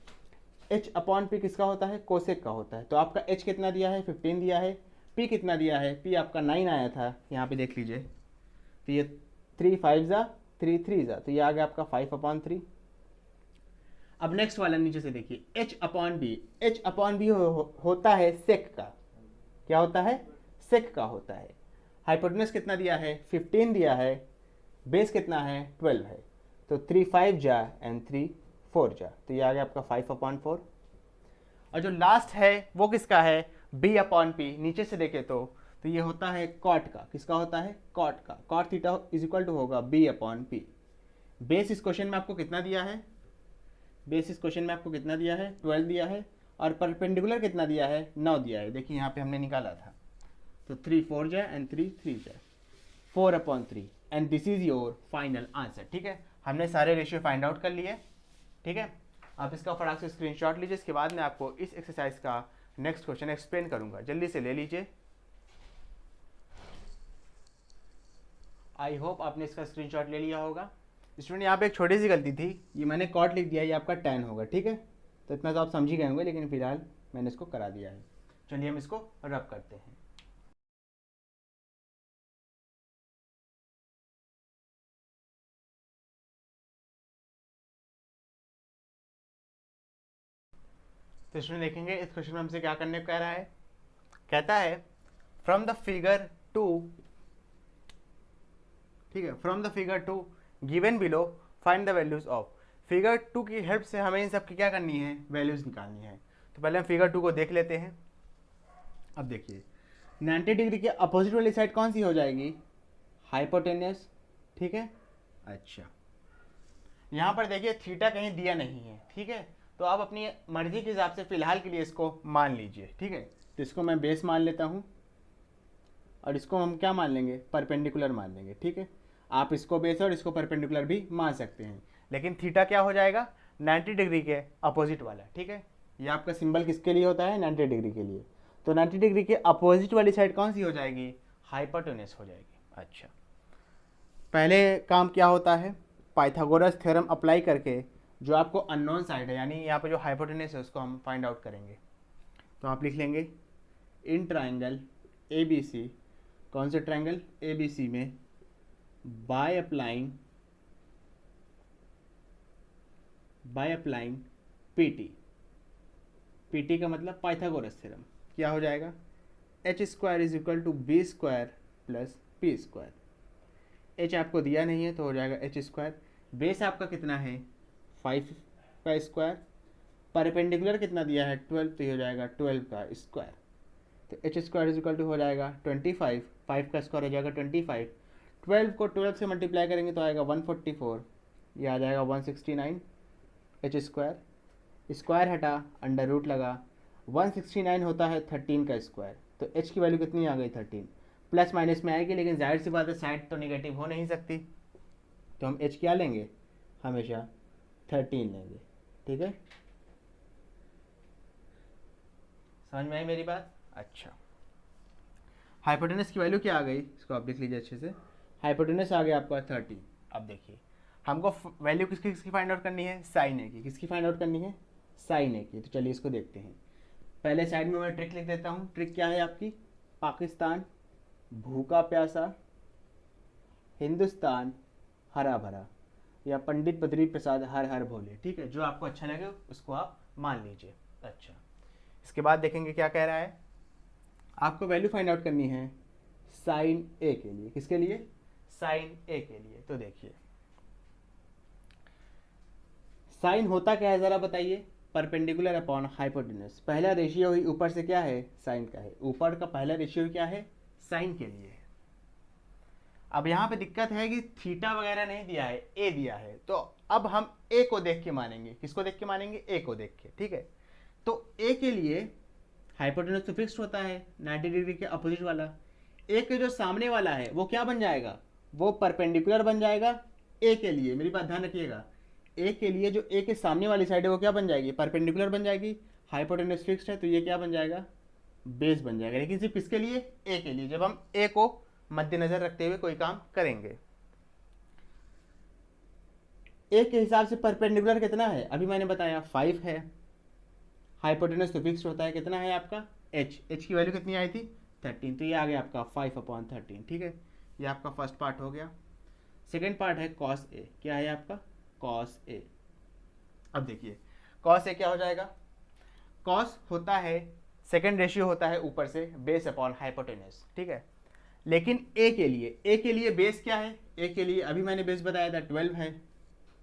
H अपॉन पी किसका होता है, कोसेक का होता है। तो आपका H कितना दिया है 15 दिया है, P कितना दिया है, P आपका 9 आया था, यहाँ पे देख लीजिए। तो ये 3 5 ज़ा 3 3 ज़ा, तो ये आ गया आपका 5 अपॉन 3। अब नेक्स्ट वाला नीचे से देखिए, H upon B. H upon B होता है सेक का। क्या होता है, सेक का होता है। हाइपोटेनस कितना दिया है 15 दिया है, बेस कितना है 12 है। तो 3 5 जा एंड 3 4 जा, तो ये आ गया आपका 5 अपॉन 4। और जो लास्ट है वो किसका है, B अपॉन पी। नीचे से देखे तो ये होता है कॉट का। किसका होता है, कॉट का। Cot theta is equal to होगा B अपॉन पी। बेस इस क्वेश्चन में आपको कितना दिया है, बेस इस क्वेश्चन में आपको कितना दिया है 12 दिया है, और परपेंडिकुलर कितना दिया है 9 दिया है। देखिए यहाँ पे हमने निकाला था, तो 3 4 जाए एंड 3 3 जाए, 4 upon 3 and this is your final answer, ठीक है। हमने सारे रेशियो फाइंड आउट कर लिए, ठीक है। आप इसका फटाक से स्क्रीनशॉट लीजिए। इसके बाद मैं आपको इस एक्सरसाइज का नेक्स्ट क्वेश्चन एक्सप्लेन करूंगा, जल्दी से ले लीजिए। आई होप आपने इसका स्क्रीनशॉट ले लिया होगा। स्टूडेंट यहाँ पे एक छोटी सी गलती थी, ये मैंने कॉट लिख दिया, ये आपका 10 होगा, ठीक है। तो इतना तो आप समझ ही गए होंगे, लेकिन फिलहाल मैंने इसको करा दिया है। चलिए हम इसको रब करते हैं। तो इसमें देखेंगे इस क्वेश्चन में हमसे क्या करने को कह रहा है। कहता है फ्रॉम द फिगर 2, ठीक है, from the figure 2 given below find the values of. Figure 2 की हेल्प से हमें इन सब की क्या करनी है, वैल्यूज निकालनी है। तो पहले हम फिगर 2 को देख लेते हैं। अब देखिए 90 डिग्री के अपोजिट वाली साइड कौन सी हो जाएगी, हाइपोटेनस, ठीक है। अच्छा, यहाँ पर देखिए थीटा कहीं दिया नहीं है, ठीक है। तो आप अपनी मर्जी के हिसाब से फिलहाल के लिए इसको मान लीजिए, ठीक है। तो इसको मैं बेस मान लेता हूँ, और इसको हम क्या मान लेंगे, परपेंडिकुलर मान लेंगे, ठीक है। आप इसको बेस और इसको परपेंडिकुलर भी मान सकते हैं, लेकिन थीटा क्या हो जाएगा 90 डिग्री के अपोजिट वाला, ठीक है। ये आपका सिंबल किसके लिए होता है, 90 डिग्री के लिए। तो 90 डिग्री के अपोजिट वाली साइड कौन सी हो जाएगी, हाइपोटेनस हो जाएगी। अच्छा, पहले काम क्या होता है, पाइथागोरस थ्योरम अप्लाई करके जो आपको अननोन साइड है, यानी यहाँ पे जो हाइपोटेनस है उसको हम फाइंड आउट करेंगे। तो आप लिख लेंगे इन ट्राइंगल ABC, कौन से ट्राइंगल ABC में, बाय अप्लाइंग PT का मतलब पाइथागोरस थ्योरम, क्या हो जाएगा H² is equal to B² plus P²। H आपको दिया नहीं है तो हो जाएगा H²। बेस आपका कितना है 5 का स्क्वायर, परपेंडिकुलर कितना दिया है 12, तो ये हो जाएगा 12 का स्क्वायर। तो H² इज इक्वल टू हो जाएगा 25, 5 का स्क्वायर हो जाएगा 25, 12 को 12 से मल्टीप्लाई करेंगे तो आएगा 144, ये आ जाएगा 169। H² स्क्वायर हटा, अंडर रूट लगा, 169 होता है 13 का स्क्वायर। तो H की वैल्यू कितनी आ गई 13, प्लस माइनस में आएगी, लेकिन जाहिर सी बात है साइड तो निगेटिव हो नहीं सकती, तो हम H क्या लेंगे, हमेशा 13 लेंगे, ठीक है। समझ में आई मेरी बात। अच्छा, हाइपोटेनस की वैल्यू क्या आ गई, इसको आप देख लीजिए अच्छे से। हाइपोटेनस आ गया आपका 30। अब देखिए हमको वैल्यू किसकी किसकी फाइंड आउट करनी है, साइन ए की। किसकी फाइंड आउट करनी है, साइन ए की। तो चलिए इसको देखते हैं। पहले साइड में मैं ट्रिक लिख देता हूँ। ट्रिक क्या है आपकी, पाकिस्तान भूखा प्यासा, हिंदुस्तान हरा भरा, या पंडित बद्री प्रसाद हर हर भोले, ठीक है। जो आपको अच्छा लगे उसको आप मान लीजिए। अच्छा, इसके बाद देखेंगे क्या कह रहा है, आपको वैल्यू फाइंड आउट करनी है साइन ए के लिए। किसके लिए, साइन ए के लिए। तो देखिए साइन होता क्या है जरा बताइए, परपेंडिकुलर अपॉन हाइपोटेनस। पहला रेशियो ही ऊपर से क्या है, साइन का है। ऊपर का पहला रेशियो क्या है, साइन के लिए है। अब यहाँ पे दिक्कत है कि थीटा वगैरह नहीं दिया है, ए दिया है। तो अब हम ए को देख के मानेंगे। किसको देख के मानेंगे, ए को देख के, ठीक है। तो ए के लिए हाइपोटेनस तो फिक्स्ड होता है 90 डिग्री के अपोजिट वाला। ए के जो सामने वाला है वो क्या बन जाएगा, वो परपेंडिकुलर बन जाएगा ए के लिए। मेरी बात ध्यान रखिएगा, ए के लिए जो ए के सामने वाली साइड है वो क्या बन जाएगी, परपेंडिकुलर बन जाएगी। हाइपोटेनस फिक्स्ड है तो ये क्या बन जाएगा, बेस बन जाएगा। लेकिन सिर्फ किसके लिए, ए के लिए, जब हम ए को मद्देनजर रखते हुए कोई काम करेंगे। ए के हिसाब से परपेंडिकुलर कितना है, अभी मैंने बताया 5 है। हाइपोटेनस तो फिक्स्ड होता है, कितना है आपका एच, एच की वैल्यू कितनी आई थी 13, तो ये आ गया आपका 5/13। ठीक है, ये आपका फर्स्ट पार्ट हो गया। सेकेंड पार्ट है कॉस ए, क्या है आपका कॉस ए। अब देखिए कॉस ए क्या हो जाएगा, कॉस होता है सेकेंड रेशियो होता है ऊपर से बेस अपॉन हाइपोटेनस। ठीक है, लेकिन ए के लिए बेस क्या है, ए के लिए अभी मैंने बेस बताया था 12 है।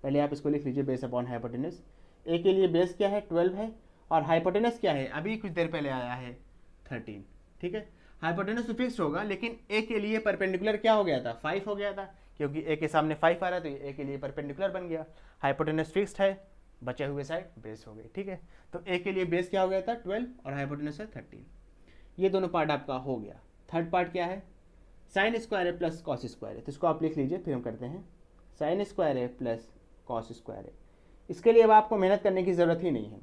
पहले आप इसको लिख लीजिए, बेस अपॉन हाइपोटेनस। ए के लिए बेस क्या है 12 है, और हाइपोटेनस क्या है अभी कुछ देर पहले आया है 13। ठीक है, हाइपोटेनस तो फिक्स्ड होगा, लेकिन ए के लिए परपेंडिकुलर क्या हो गया था 5 हो गया था, क्योंकि ए के सामने 5 आ रहा है तो ये ए के लिए परपेंडिकुलर बन गया। हाइपोटेनस फिक्स्ड है, बचे हुए साइड बेस हो गई। ठीक है, तो ए के लिए बेस क्या हो गया था 12 और हाइपोटेनस है 13। ये दोनों पार्ट आपका हो गया। थर्ड पार्ट क्या है, साइन स्क्वायर है प्लस कॉस स्क्वायर है, तो इसको आप लिख लीजिए फिर हम करते हैं। साइन स्क्वायर है प्लस कॉस स्क्वायर है, इसके लिए अब आपको मेहनत करने की ज़रूरत ही नहीं है।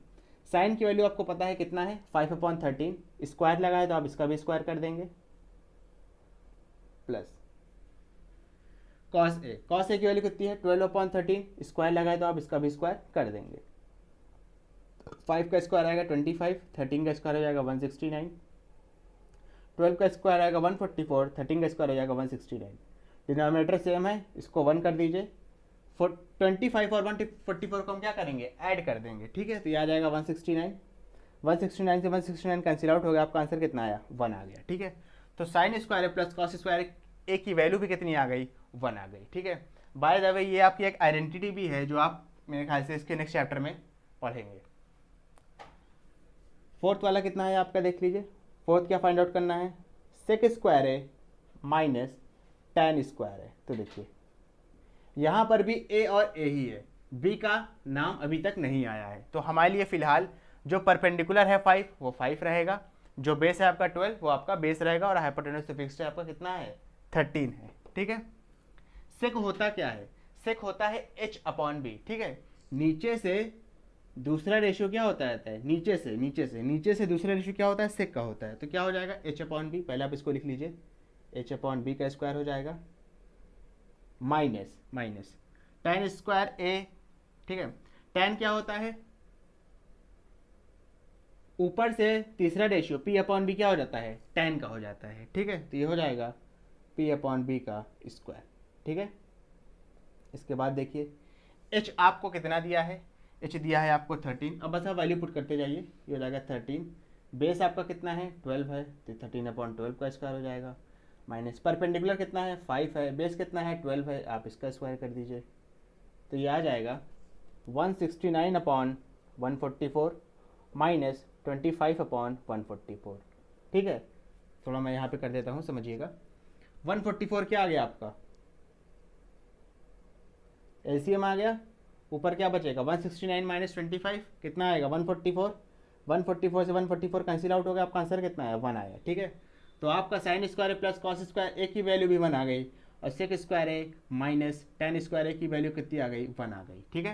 साइन की वैल्यू आपको पता है कितना है 5/13, स्क्वायर लगाए तो आप इसका भी स्क्वायर कर देंगे, प्लस कॉस ए की वैल्यू कितनी है 12/13, स्क्वायर लगाए तो आप इसका भी स्क्वायर कर देंगे। 5 का स्क्वायर आएगा 25, 13 का स्क्वायर हो जाएगा 169, 12 का स्क्वायर आएगा 144, 13 का स्क्वायर हो जाएगा 169। डिनोमिनेटर सेम है, इसको 1 कर दीजिए। 25 और 144 को हम क्या करेंगे, ऐड कर देंगे। ठीक है, तो ये आ जाएगा 169, 169 से 169 कैंसिल आउट हो गया, आपका आंसर कितना आया 1 आ गया। ठीक है, तो sine square plus cos square A की वैल्यू भी कितनी आ गई 1 आ गई। ठीक है, बाय द वे ये आपकी एक आइडेंटिटी भी है जो आप मेरे ख्याल से इसके नेक्स्ट चैप्टर में पढ़ेंगे। फोर्थ वाला कितना है आपका देख लीजिए, फोर्थ क्या फाइंड आउट करना है, सेक स्क्वायर है माइनस tan स्क्वायर है। तो देखिए यहाँ पर भी ए और ए ही है, बी का नाम अभी तक नहीं आया है, तो हमारे लिए फिलहाल जो परपेंडिकुलर है 5 वो 5 रहेगा, जो बेस है आपका 12 वो आपका बेस रहेगा, और हाइपोटेनस तो फिक्स्ड है आपका कितना है 13 है। ठीक है, सेक होता क्या है, सेक होता है h/b। ठीक है, नीचे से दूसरा रेशियो क्या होता है, नीचे से दूसरा रेशियो क्या होता है सेक का होता है, तो क्या हो जाएगा h/b। पहले आप इसको लिख लीजिए, h/b का स्क्वायर हो जाएगा माइनस tan स्क्वायर ए। ठीक है, tan क्या होता है, ऊपर से तीसरा रेशियो p/b क्या हो जाता है tan का हो जाता है। ठीक है, तो ये हो जाएगा p/b का स्क्वायर। ठीक है, इसके बाद देखिए h आपको कितना दिया है, h दिया है आपको 13। अब बस आप वैल्यू पुट करते जाइए, ये हो जाएगा 13, बेस आपका कितना है 12 है तो 13/12 का स्क्वायर हो जाएगा, माइनस परपेंडिकुलर कितना है 5 है, बेस कितना है 12 है, आप इसका स्क्वायर कर दीजिए, तो ये आ जाएगा 169/144 माइनस 25/144। ठीक है, थोड़ा मैं यहाँ पे कर देता हूँ समझिएगा। 144 क्या आ गया आपका, एलसीएम आ गया, ऊपर क्या बचेगा 169 माइनस 25 कितना आएगा 144, 144 से 144 कैंसिल आउट हो गया, आपका आंसर कितना है 1 आया। ठीक है, तो आपका sine square plus cos square A की वैल्यू भी 1 आ गई, और sec square A minus tan square A की वैल्यू कितनी आ गई 1 आ गई। ठीक है,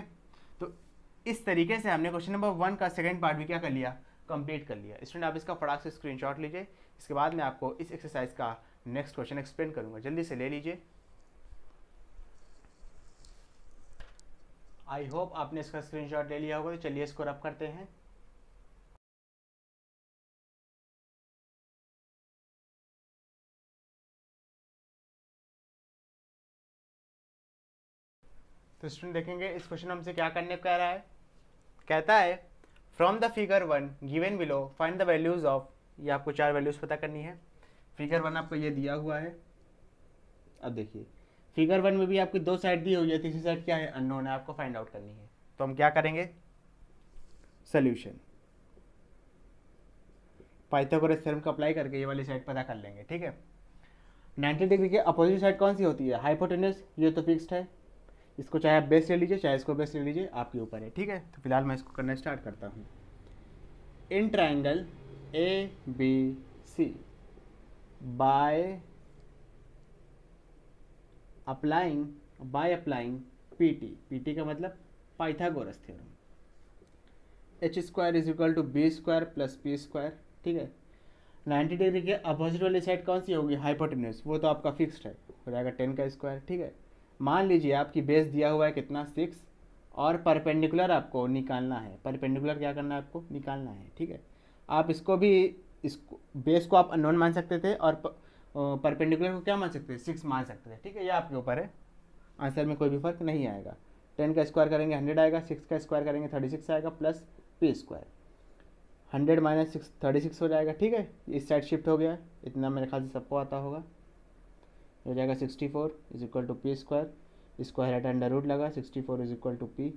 तो इस तरीके से हमने क्वेश्चन नंबर 1 का सेकंड पार्ट भी क्या कर लिया, कंप्लीट कर लिया। स्टूडेंट आप इसका फटाक से स्क्रीनशॉट लीजिए, इसके बाद मैं आपको इस एक्सरसाइज का नेक्स्ट क्वेश्चन एक्सप्लेन करूंगा, जल्दी से ले लीजिए। आई होप आपने इसका स्क्रीनशॉट ले लिया होगा, तो चलिए इसको रब करते हैं। तो स्टूडेंट देखेंगे इस क्वेश्चन हमसे क्या करने को कह रहा है, कहता है from the figure 1 given below find the values of, ये आपको 4 वैल्यूज पता करनी है। फिगर 1 आपको ये दिया हुआ है। अब देखिए फिगर 1 में भी आपकी 2 साइड दी हुई है, तीसरी साइड क्या है अननोन है, आपको फाइंड आउट करनी है। तो हम क्या करेंगे, सोल्यूशन पाइथागोरस थ्योरम का अप्लाई करके ये वाली साइड पता कर लेंगे। ठीक है, 90 डिग्री के अपोजिट साइड कौन सी होती है हाइपोटेनस, ये तो फिक्स्ड है, इसको चाहे आप बेस ले लीजिए चाहे इसको बेस ले लीजिए, आपके ऊपर है। ठीक है, तो फिलहाल मैं इसको करना स्टार्ट करता हूँ। In triangle A B C by applying P T का मतलब Pythagoras theorem, H square is equal to B square plus P square. ठीक है, 90 डिग्री के अपोजिट वाली साइड कौन सी होगी, हाइपोटेन्यूज, वो तो आपका फिक्स्ड है, हो जाएगा 10 का स्क्वायर। ठीक है, मान लीजिए आपकी बेस दिया हुआ है कितना 6 और परपेंडिकुलर आपको निकालना है, परपेंडिकुलर क्या करना है आपको निकालना है। ठीक है, आप इसको भी इसको बेस को आप अननोन मान सकते थे और परपेंडिकुलर को क्या मान सकते थे 6 मान सकते थे। ठीक है, ये आपके ऊपर है, आंसर में कोई भी फर्क नहीं आएगा। 10 का स्क्वायर करेंगे 100 आएगा, 6 का स्क्वायर करेंगे 36 आएगा प्लस पी स्क्वायर, 100 माइनस 6 36 हो जाएगा। ठीक है, इस साइड शिफ्ट हो गया, इतना मेरे ख्याल से सबको आता होगा, हो जाएगा 64 is equal to P square, square हेट अंडर रूट लगा, 64 इज इक्वल टू पी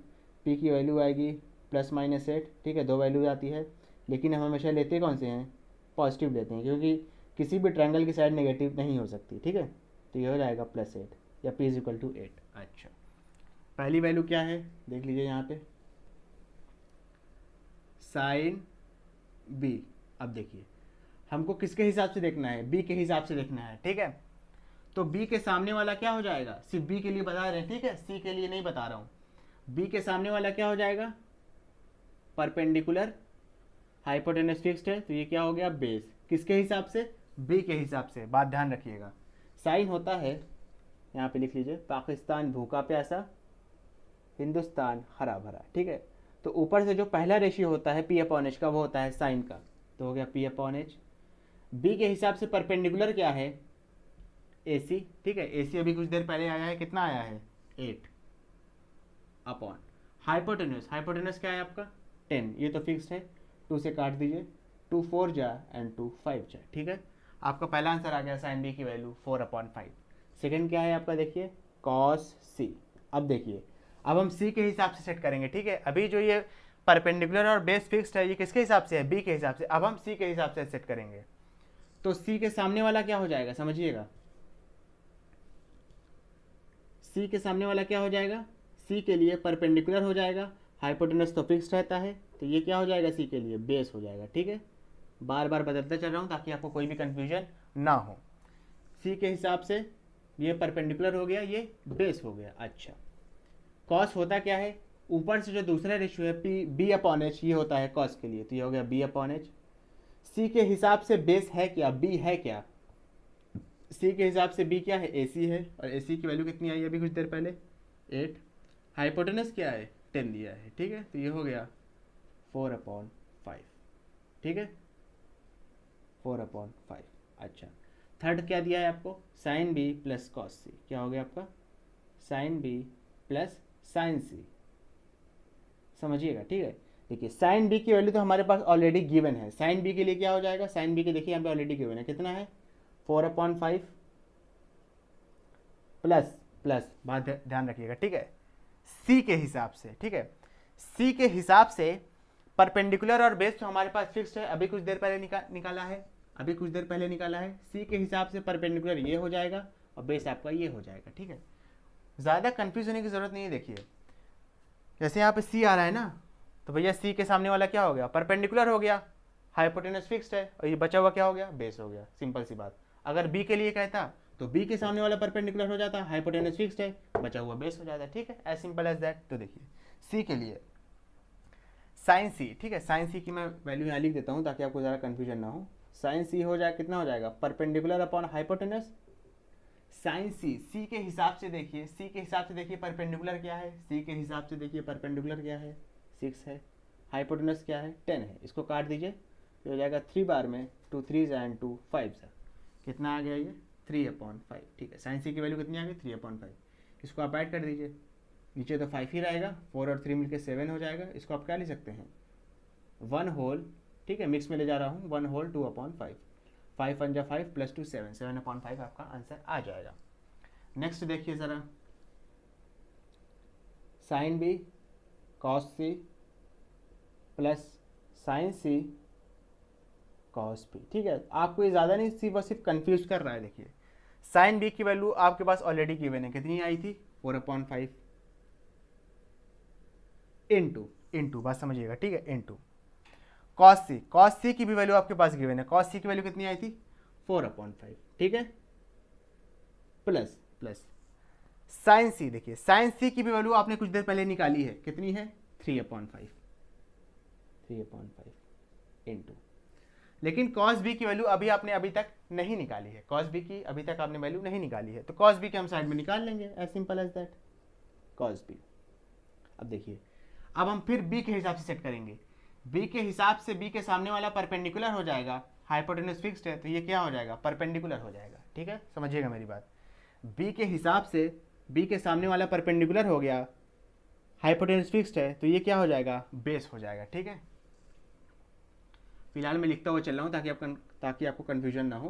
की वैल्यू आएगी +-8। ठीक है, 2 वैल्यू आती है, लेकिन हम हमेशा लेते कौन से हैं, पॉजिटिव लेते हैं, क्योंकि किसी भी ट्रायंगल की साइड नेगेटिव नहीं हो सकती। ठीक है, तो ये हो जाएगा +8 या p इज इक्वल टू 8। अच्छा, पहली वैल्यू क्या है देख लीजिए यहाँ पे, साइन बी। अब देखिए हमको किसके हिसाब से देखना है, बी के हिसाब से देखना है। ठीक है, तो बी के सामने वाला क्या हो जाएगा, सिर्फ बी के लिए बता रहे हैं, ठीक है, सी के लिए नहीं बता रहा हूँ। बी के सामने वाला क्या हो जाएगा, परपेंडिकुलर, हाइपोटेनस फिक्स्ड है, तो ये क्या हो गया बेस, किसके हिसाब से, बी के हिसाब से। बात ध्यान रखिएगा, साइन होता है, यहाँ पे लिख लीजिए, पाकिस्तान भूखा प्यासा, हिंदुस्तान हरा भरा। ठीक है, तो ऊपर से जो पहला रेशियो होता है P/H का, वो होता है साइन का, तो हो गया P/H। बी के हिसाब से परपेंडिकुलर क्या है, AC। ठीक है, AC अभी कुछ देर पहले आया है, कितना आया है 8 अपॉन हाइपोटेनस क्या है आपका 10, ये तो फिक्स्ड है, 2 से काट दीजिए, 2 4 जा एंड 2 5 जा। ठीक है, आपका पहला आंसर आ गया साइन बी की वैल्यू 4/5। सेकंड क्या है आपका, देखिए कॉस सी। अब देखिए, अब हम सी के हिसाब से सेट करेंगे। ठीक है, अभी जो ये परपेंडिकुलर और बेस फिक्स्ड है, ये किसके हिसाब से है, बी के हिसाब से। अब हम सी के हिसाब से सेट करेंगे, तो सी के सामने वाला क्या हो जाएगा, समझिएगा, सी के सामने वाला क्या हो जाएगा, सी के लिए परपेंडिकुलर हो जाएगा, हाइपोटेनस तो फिक्स्ड रहता है, तो ये क्या हो जाएगा सी के लिए बेस हो जाएगा। ठीक है, बार बार बदलता चल रहा हूँ ताकि आपको कोई भी कंफ्यूजन ना हो। सी के हिसाब से ये परपेंडिकुलर हो गया, ये बेस हो गया। अच्छा, कॉस होता क्या है, ऊपर से जो दूसरा रेशियो है B/H, ये होता है कॉस के लिए, तो ये हो गया B/H। सी के हिसाब से बेस है क्या, बी है क्या, सी के हिसाब से बी क्या है, AC है, और AC की वैल्यू कितनी आई अभी कुछ देर पहले 8। हाइपोटेनस क्या है 10 दिया है। ठीक है, तो ये हो गया 4/5। ठीक है, 4/5। अच्छा, थर्ड क्या दिया है आपको, साइन बी प्लस कॉस सी, क्या हो गया आपका साइन बी प्लस साइन सी, समझिएगा। ठीक है, देखिए साइन बी की वैल्यू तो हमारे पास ऑलरेडी गिवन है, साइन बी के लिए क्या हो जाएगा, साइन बी के देखिए यहाँ पे ऑलरेडी गिवन है, कितना है 4/5 प्लस बात ध्यान रखिएगा। ठीक है, सी के हिसाब से, ठीक है, सी के हिसाब से परपेंडिकुलर और बेस तो हमारे पास फिक्स्ड है, अभी कुछ देर पहले निकाला है, सी के हिसाब से परपेंडिकुलर ये हो जाएगा और बेस आपका ये हो जाएगा। ठीक है, ज़्यादा कंफ्यूज होने की ज़रूरत नहीं है। देखिए जैसे यहाँ पे सी आ रहा है ना, तो भैया सी के सामने वाला क्या हो गया, परपेंडिकुलर हो गया, हाइपोटेनस फिक्स्ड है, और ये बचा हुआ क्या हो गया, बेस हो गया। सिंपल सी बात। अगर बी के लिए कहता तो बी के सामने वाला परपेंडिकुलर हो जाता, हाइपोटेनस फिक्स्ड है, बचा हुआ बेस हो जाता। ठीक है, एज सिंपल एज दैट। तो देखिए सी के लिए साइन सी, ठीक है, साइन सी की मैं वैल्यू यहाँ लिख देता हूँ ताकि आपको ज़्यादा कन्फ्यूजन ना हो। साइन सी हो जाए कितना हो जाएगा, परपेंडिकुलर अपॉन हाइपोटेनस, साइन सी, सी के हिसाब से देखिए, सी के हिसाब से देखिए परपेंडिकुलर क्या है, सी के हिसाब से देखिए परपेंडिकुलर क्या है 6 है, हाइपोटेनस क्या है 10 है, इसको काट दीजिए तो हो जाएगा 3 बार में 2 3 एंड 2 5 कितना आ गया ये 3/5। ठीक है, साइन सी की वैल्यू कितनी आ गई 3/5, इसको आप ऐड कर दीजिए, नीचे तो 5 ही रहेगा, 4 और 3 मिलकर 7 हो जाएगा। इसको आप क्या ले सकते हैं 1 होल, ठीक है, मिक्स में ले जा रहा हूँ, 1 होल 2/5, 5 1 5 प्लस 2 7, 7/5 आपका आंसर आ जाएगा। नेक्स्ट देखिए ज़रा, sine B cos C plus sine C cos B. ठीक है, आपको ये ज़्यादा नहीं, सिर्फ कंफ्यूज कर रहा है। देखिए साइन बी की वैल्यू आपके पास ऑलरेडी गिवन है, कितनी आई थी 4/5 इनटू बात समझिएगा। ठीक है, इनटू कॉस सी की भी वैल्यू आपके पास गिवन है, कॉस सी की वैल्यू कितनी आई थी 4/5, ठीक है, प्लस प्लस साइन सी, देखिए साइन सी की भी वैल्यू आपने कुछ देर पहले निकाली है, कितनी है 3/5 इंटू, लेकिन कॉस बी की वैल्यू अभी तक नहीं निकाली है, कॉस बी की अभी तक आपने वैल्यू नहीं निकाली है, तो कॉस बी के हम साइड में निकाल लेंगे, as simple as that, cos B. अब देखिए, अब हम फिर बी के हिसाब से सेट करेंगे, बी के हिसाब से बी के सामने वाला परपेंडिकुलर हो जाएगा, हाइपोटेन्यूज फिक्स्ड है तो ये क्या हो जाएगा, परपेंडिकुलर हो जाएगा, ठीक है, समझिएगा मेरी बात, बी के हिसाब से बी के सामने वाला परपेंडिकुलर हो गया, हाइपोटेन्यूज फिक्स्ड है तो ये क्या हो जाएगा, बेस हो जाएगा, ठीक है। फिलहाल मैं लिखता हुआ चल रहा हूँ ताकि आपको कन्फ्यूजन ना हो,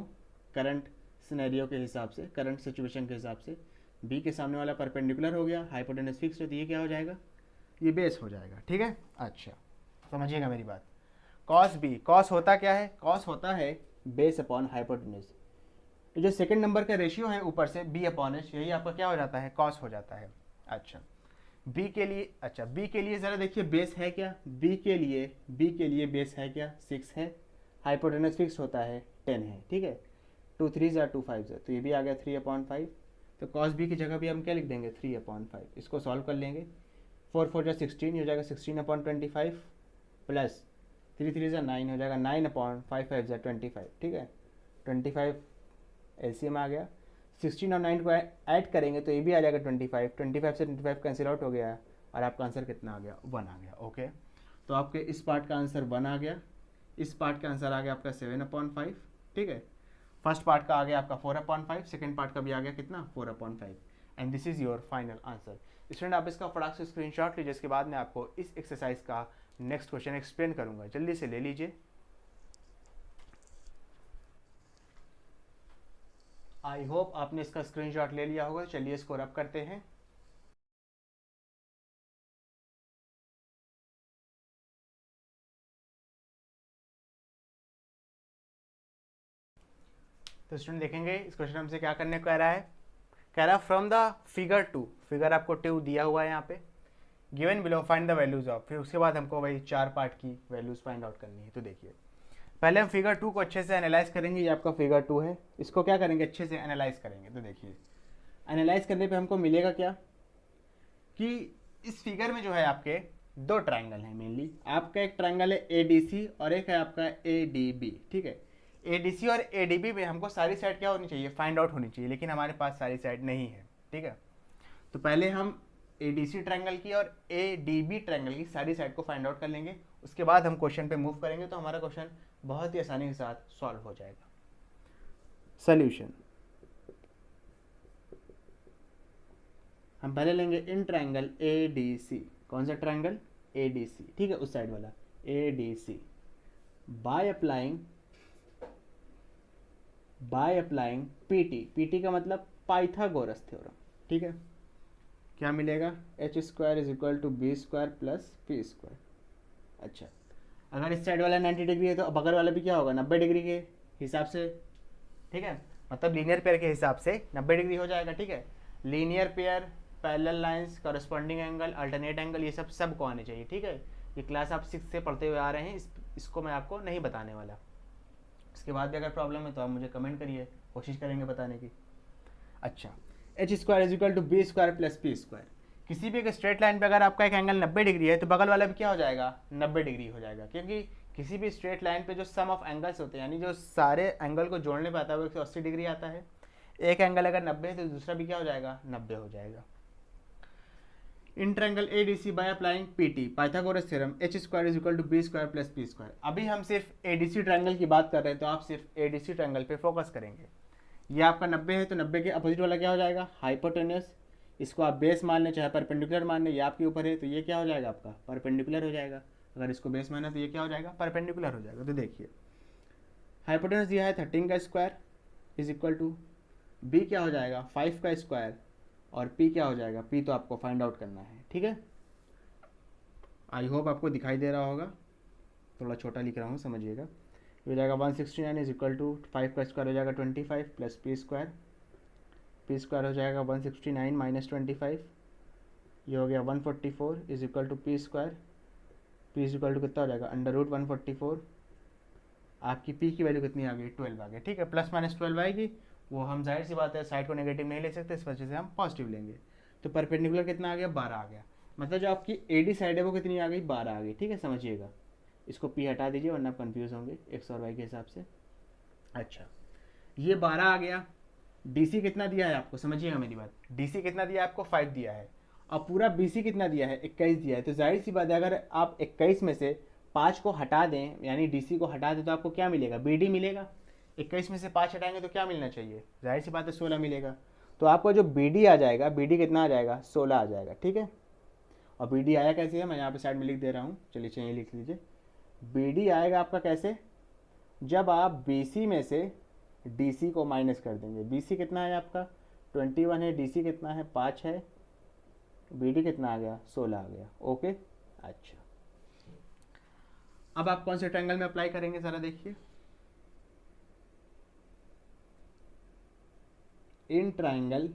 करंट सिनेरियो के हिसाब से, करंट सिचुएशन के हिसाब से, बी के सामने वाला परपेंडिकुलर हो गया, हाइपोटेन्यूज फिक्स्ड है तो ये क्या हो जाएगा, ये बेस हो जाएगा, ठीक है। अच्छा समझिएगा मेरी बात, कॉस बी, कॉस होता क्या है, कॉस होता है बेस अपॉन हाइपोटेन्यूज, ये जो सेकंड नंबर का रेशियो है ऊपर से बी अपॉन एच, यही आपका क्या हो जाता है, कॉस हो जाता है। अच्छा बी के लिए, अच्छा बी के लिए ज़रा देखिए बेस है क्या, बी के लिए बेस है क्या, 6 है, हाइपोटेन्यूज फिक्स होता है 10 है, ठीक है, 2 3 2 5 तो ये भी आ गया 3/5, तो कॉस बी की जगह भी हम क्या लिख देंगे 3/5, इसको सॉल्व कर लेंगे, 4 4 16 हो जाएगा 16/25 प्लस 3 3 9 हो जाएगा 9/5 5 25, ठीक है, 25 एलसीएम आ गया, 16 और 9 को ऐड करेंगे तो ये भी आ जाएगा 25, 25 से 25 कैंसिल आउट हो गया और आपका आंसर कितना आ गया, 1 आ गया, ओके। तो आपके इस पार्ट का आंसर 1 आ गया, इस पार्ट का आंसर आ गया आपका 7/5, ठीक है, फर्स्ट पार्ट का आ गया आपका 4/5, सेकेंड पार्ट का भी आ गया कितना 4/5, and this is your final answer. Student आप इसका फटाक से स्क्रीनशॉट लीजिए, इसके बाद मैं आपको इस एक्सरसाइज का नेक्स्ट क्वेश्चन एक्सप्लेन करूंगा, जल्दी से ले लीजिए। आई होप आपने इसका स्क्रीनशॉट ले लिया होगा, चलिए इसको रब करते हैं। तो स्टूडेंट देखेंगे इस क्वेश्चन हमसे क्या करने को कह रहा है, कह रहा फ्रॉम द फिगर 2, फिगर आपको 2 दिया हुआ है यहाँ पे, given below find the values of, फिर उसके बाद हमको वही 4 पार्ट की वैल्यूज फाइंड आउट करनी है। तो देखिए पहले हम फिगर 2 को अच्छे से एनालाइज करेंगे, ये आपका फिगर 2 है, इसको क्या करेंगे अच्छे से एनालाइज करेंगे। तो देखिए एनालाइज करने पे हमको मिलेगा क्या कि इस फिगर में जो है आपके 2 ट्राइंगल हैं मेनली, आपका एक ट्राइंगल है एडीसी और एक है आपका एडीबी, ठीक है, एडीसी और एडीबी में हमको सारी साइड क्या होनी चाहिए, फाइंड आउट होनी चाहिए, लेकिन हमारे पास सारी साइड नहीं है, ठीक है। तो पहले हम एडीसी ट्रायंगल की और एडीबी ट्रायंगल की सारी साइड को फाइंड आउट कर लेंगे, उसके बाद हम क्वेश्चन पे मूव करेंगे तो हमारा क्वेश्चन बहुत ही आसानी के साथ सॉल्व हो जाएगा। सॉल्यूशन हम पहले लेंगे इन ट्रायंगल एडीसी, कौन सा ट्रायंगल एडीसी, ठीक है, उस साइड वाला ADC, by applying PT, PT का मतलब पाइथागोरस थ्योरम, ठीक है, क्या मिलेगा h² is equal to b² plus p²। अच्छा अगर इस साइड वाला 90 डिग्री है तो बगल वाला भी क्या होगा 90 डिग्री के हिसाब से, ठीक है, मतलब लीनियर पेयर के हिसाब से 90 डिग्री हो जाएगा, ठीक है, linear pair, parallel lines, corresponding angle, alternate angle, ये सब को आने चाहिए, ठीक है, ये क्लास आप 6 से पढ़ते हुए आ रहे हैं, इसको मैं आपको नहीं बताने वाला, इसके बाद भी अगर प्रॉब्लम है तो आप मुझे कमेंट करिए, कोशिश करेंगे बताने की। अच्छा h² is equal to b² plus p², किसी भी एक स्ट्रेट लाइन पे अगर आपका एक एंगल 90 डिग्री है तो बगल वाला भी क्या हो जाएगा 90 डिग्री हो जाएगा, क्योंकि किसी भी स्ट्रेट लाइन पे जो सम ऑफ एंगल्स होते हैं यानी जो सारे एंगल को जोड़ने पे आता है वो 180 डिग्री आता है, एक एंगल अगर 90 है तो दूसरा भी क्या हो जाएगा 90 हो जाएगा। In triangle ADC by applying PT Pythagoras theorem h² is equal to b² plus p²। अभी हम सिर्फ एडीसी ट्रायंगल की बात कर रहे हैं तो आप सिर्फ एडीसी ट्रायंगल पे फोकस करेंगे। ये आपका 90 है तो 90 के अपोजिट वाला क्या हो जाएगा हाइपोटेन्यूस, इसको आप बेस मान लें चाहे परपेंडिकुलर मान लें, ये आपके ऊपर है तो ये क्या हो जाएगा आपका परपेंडिकुलर हो जाएगा, अगर इसको बेस माना तो ये क्या हो जाएगा परपेंडिकुलर हो जाएगा। तो देखिए हाइपोटेन्यूस दिया है 13 का square is equal to B क्या हो जाएगा 5 का स्क्वायर और पी क्या हो जाएगा, पी तो आपको फाइंड आउट करना है, ठीक है। आई होप आपको दिखाई दे रहा होगा, थोड़ा छोटा लिख रहा हूँ समझिएगा। ये हो जाएगा 169 इज इक्वल टू 5 का स्क्वायर हो जाएगा 25 प्लस p² हो जाएगा 169 माइनस 25, ये हो गया 144 is equal to p², P is equal to कितना हो जाएगा, अंडर रूट 144, आपकी पी की वैल्यू कितनी आ गई, 12 आ गई, ठीक है, प्लस माइनस 12 आएगी, वो हम जाहिर सी बात है साइड को नेगेटिव नहीं ले सकते, इस वजह से हम पॉजिटिव लेंगे। तो परपेंडिकुलर कितना आ गया, 12 आ गया, मतलब जो आपकी एडी साइड है वो कितनी आ गई, 12 आ गई, ठीक है, समझिएगा। इसको पी हटा दीजिए वरना आप कन्फ्यूज होंगे एक्स और वाई के हिसाब से। अच्छा, ये 12 आ गया, डीसी कितना दिया है आपको, समझिएगा मेरी बात, डीसी कितना दिया है आपको, 5 दिया है, और पूरा बीसी कितना दिया है, 21 दिया है। तो जाहिर सी बात है अगर आप 21 में से 5 को हटा दें, यानी डीसी को हटा दें, तो आपको क्या मिलेगा, बीडी मिलेगा। 21 में से 5 हटाएंगे तो क्या मिलना चाहिए, जाहिर सी बात है 16 मिलेगा। तो आपका जो बीडी आ जाएगा, बीडी कितना आ जाएगा, 16 आ जाएगा, ठीक है। और बीडी आया कैसे है, मैं यहाँ पे साइड में लिख दे रहा हूँ, चलिए चलिए लिख लीजिए। बीडी आएगा आपका कैसे, जब आप बीसी में से डीसी को माइनस कर देंगे। बीसी कितना है आपका, 21 है, डीसी कितना है, 5 है, बीडी कितना आ गया, 16 आ गया, ओके। अच्छा, अब आप कौन से ट्रायंगल में अप्लाई करेंगे जरा देखिए। In triangle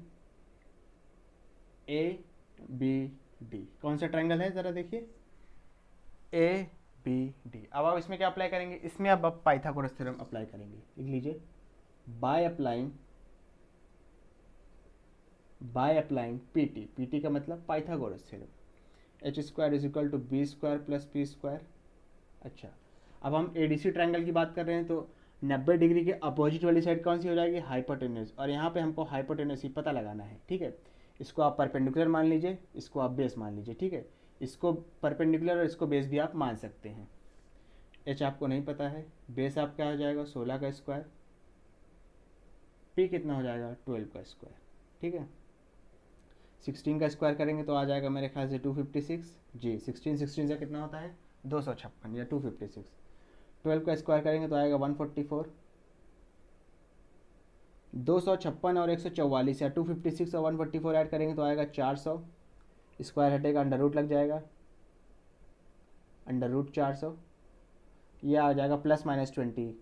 A B D, कौन सा ट्रायंगल है जरा देखिए, ए बी डी। अब आप इसमें क्या अप्लाई करेंगे, इसमें अब आप पाइथागोरस थ्योरम अप्लाई करेंगे, लिख लीजिए, बाय अप्लाइंग पीटी, पीटी का मतलब Pythagoras theorem, H square is equal to B square plus P square. अच्छा, अब हम एडीसी ट्रायंगल की बात कर रहे हैं, तो 90 डिग्री के अपोजिट वाली साइड कौन सी हो जाएगी, हाइपोटेन्यूज, और यहाँ पे हमको हाइपोटेन्यूज ही पता लगाना है, ठीक है। इसको आप परपेंडिकुलर मान लीजिए, इसको आप बेस मान लीजिए, ठीक है। इसको परपेंडिकुलर और इसको बेस भी आप मान सकते हैं। एच आपको नहीं पता है, बेस आप क्या हो जाएगा, 16 का स्क्वायर, पी कितना हो जाएगा, 12 का स्क्वायर, ठीक है। 16 का स्क्वायर करेंगे तो आ जाएगा मेरे ख्याल से 256 जी, 16 से कितना होता है, 256 या 256। 12 का स्क्वायर करेंगे तो आएगा 144, 256 और 144 या 256 और 144 ऐड करेंगे तो आएगा 400, स्क्वायर हटेगा, अंडर रूट लग जाएगा, अंडर रूट 400, यह आ जाएगा प्लस माइनस 20।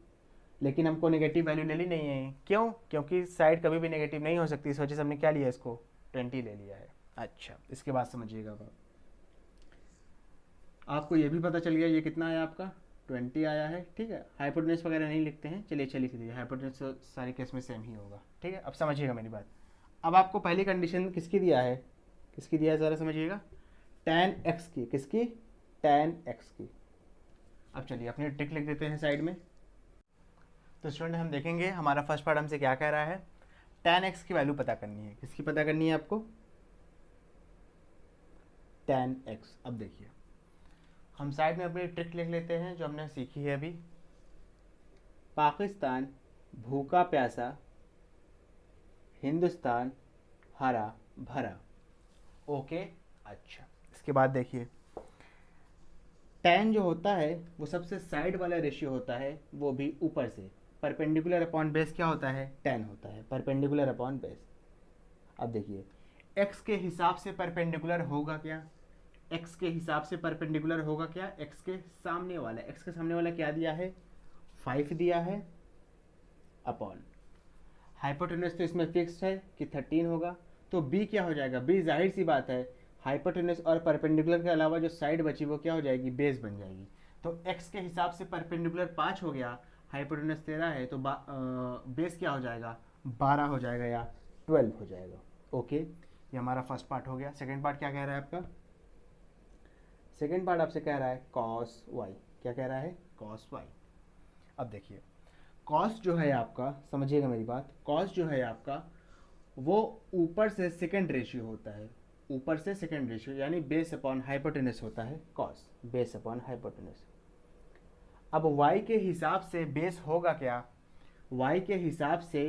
लेकिन हमको नेगेटिव वैल्यू ले ली नहीं है, क्यों, क्योंकि साइड कभी भी नेगेटिव नहीं हो सकती, इस वजह से हमने क्या लिया, इसको 20 ले लिया है। अच्छा, इसके बाद समझिएगा आपको ये भी पता चल गया ये कितना आया आपका, 20 आया है, ठीक है। हाइपोटेन्यूज वगैरह नहीं लिखते हैं, चलिए चलिए लिख दीजिए, हाइपोटेन्यूज तो सारे केस में सेम ही होगा, ठीक है। अब समझिएगा मेरी बात, अब आपको पहली कंडीशन किसकी दिया है, किसकी दिया है ज़रा समझिएगा, tan x की, किसकी, tan x की। अब चलिए अपनी ट्रिक लिख देते हैं साइड में। तो स्टूडेंट हम देखेंगे हमारा फर्स्ट पार्ट हमसे क्या कह रहा है, tan x की वैल्यू पता करनी है, किसकी पता करनी है आपको, tan x। अब देखिए हम साइड में अपनी ट्रिक लिख लेते हैं जो हमने सीखी है अभी। पाकिस्तान भूखा प्यासा, हिंदुस्तान हरा भरा, ओके। अच्छा, इसके बाद देखिए tan जो होता है वो सबसे साइड वाला रेशियो होता है, वो भी ऊपर से, परपेंडिकुलर अपॉन बेस क्या होता है, tan होता है, परपेंडिकुलर अपॉन बेस। अब देखिए x के हिसाब से परपेंडिकुलर होगा क्या, x के हिसाब से परपेंडिकुलर होगा क्या, x के सामने वाला, x के सामने वाला क्या दिया है, 5 दिया है, अपॉन हाइपोटेन्यूज तो इसमें फिक्स्ड है कि 13 होगा, तो b क्या हो जाएगा, b जाहिर सी बात है हाइपोटेन्यूज और परपेंडिकुलर के अलावा जो साइड बची वो क्या हो जाएगी, बेस बन जाएगी। तो x के हिसाब से परपेंडिकुलर 5 हो गया, हाइपोटेन्यूज 13 है, तो बेस क्या हो जाएगा, 12 हो जाएगा या 12 हो जाएगा, ओके। ये हमारा फर्स्ट पार्ट हो गया। सेकेंड पार्ट क्या कह रहा है आपका, सेकेंड पार्ट आपसे कह रहा है cos y, क्या कह रहा है, cos y। अब देखिए cos जो है आपका, समझिएगा मेरी बात, cos जो है आपका वो ऊपर से सेकेंड रेशियो होता है, ऊपर से सेकेंड रेशियो, यानी बेस अपॉन हाइपोटेनस होता है cos, बेस अपॉन हाइपोटेनस। अब y के हिसाब से बेस होगा क्या, y के हिसाब से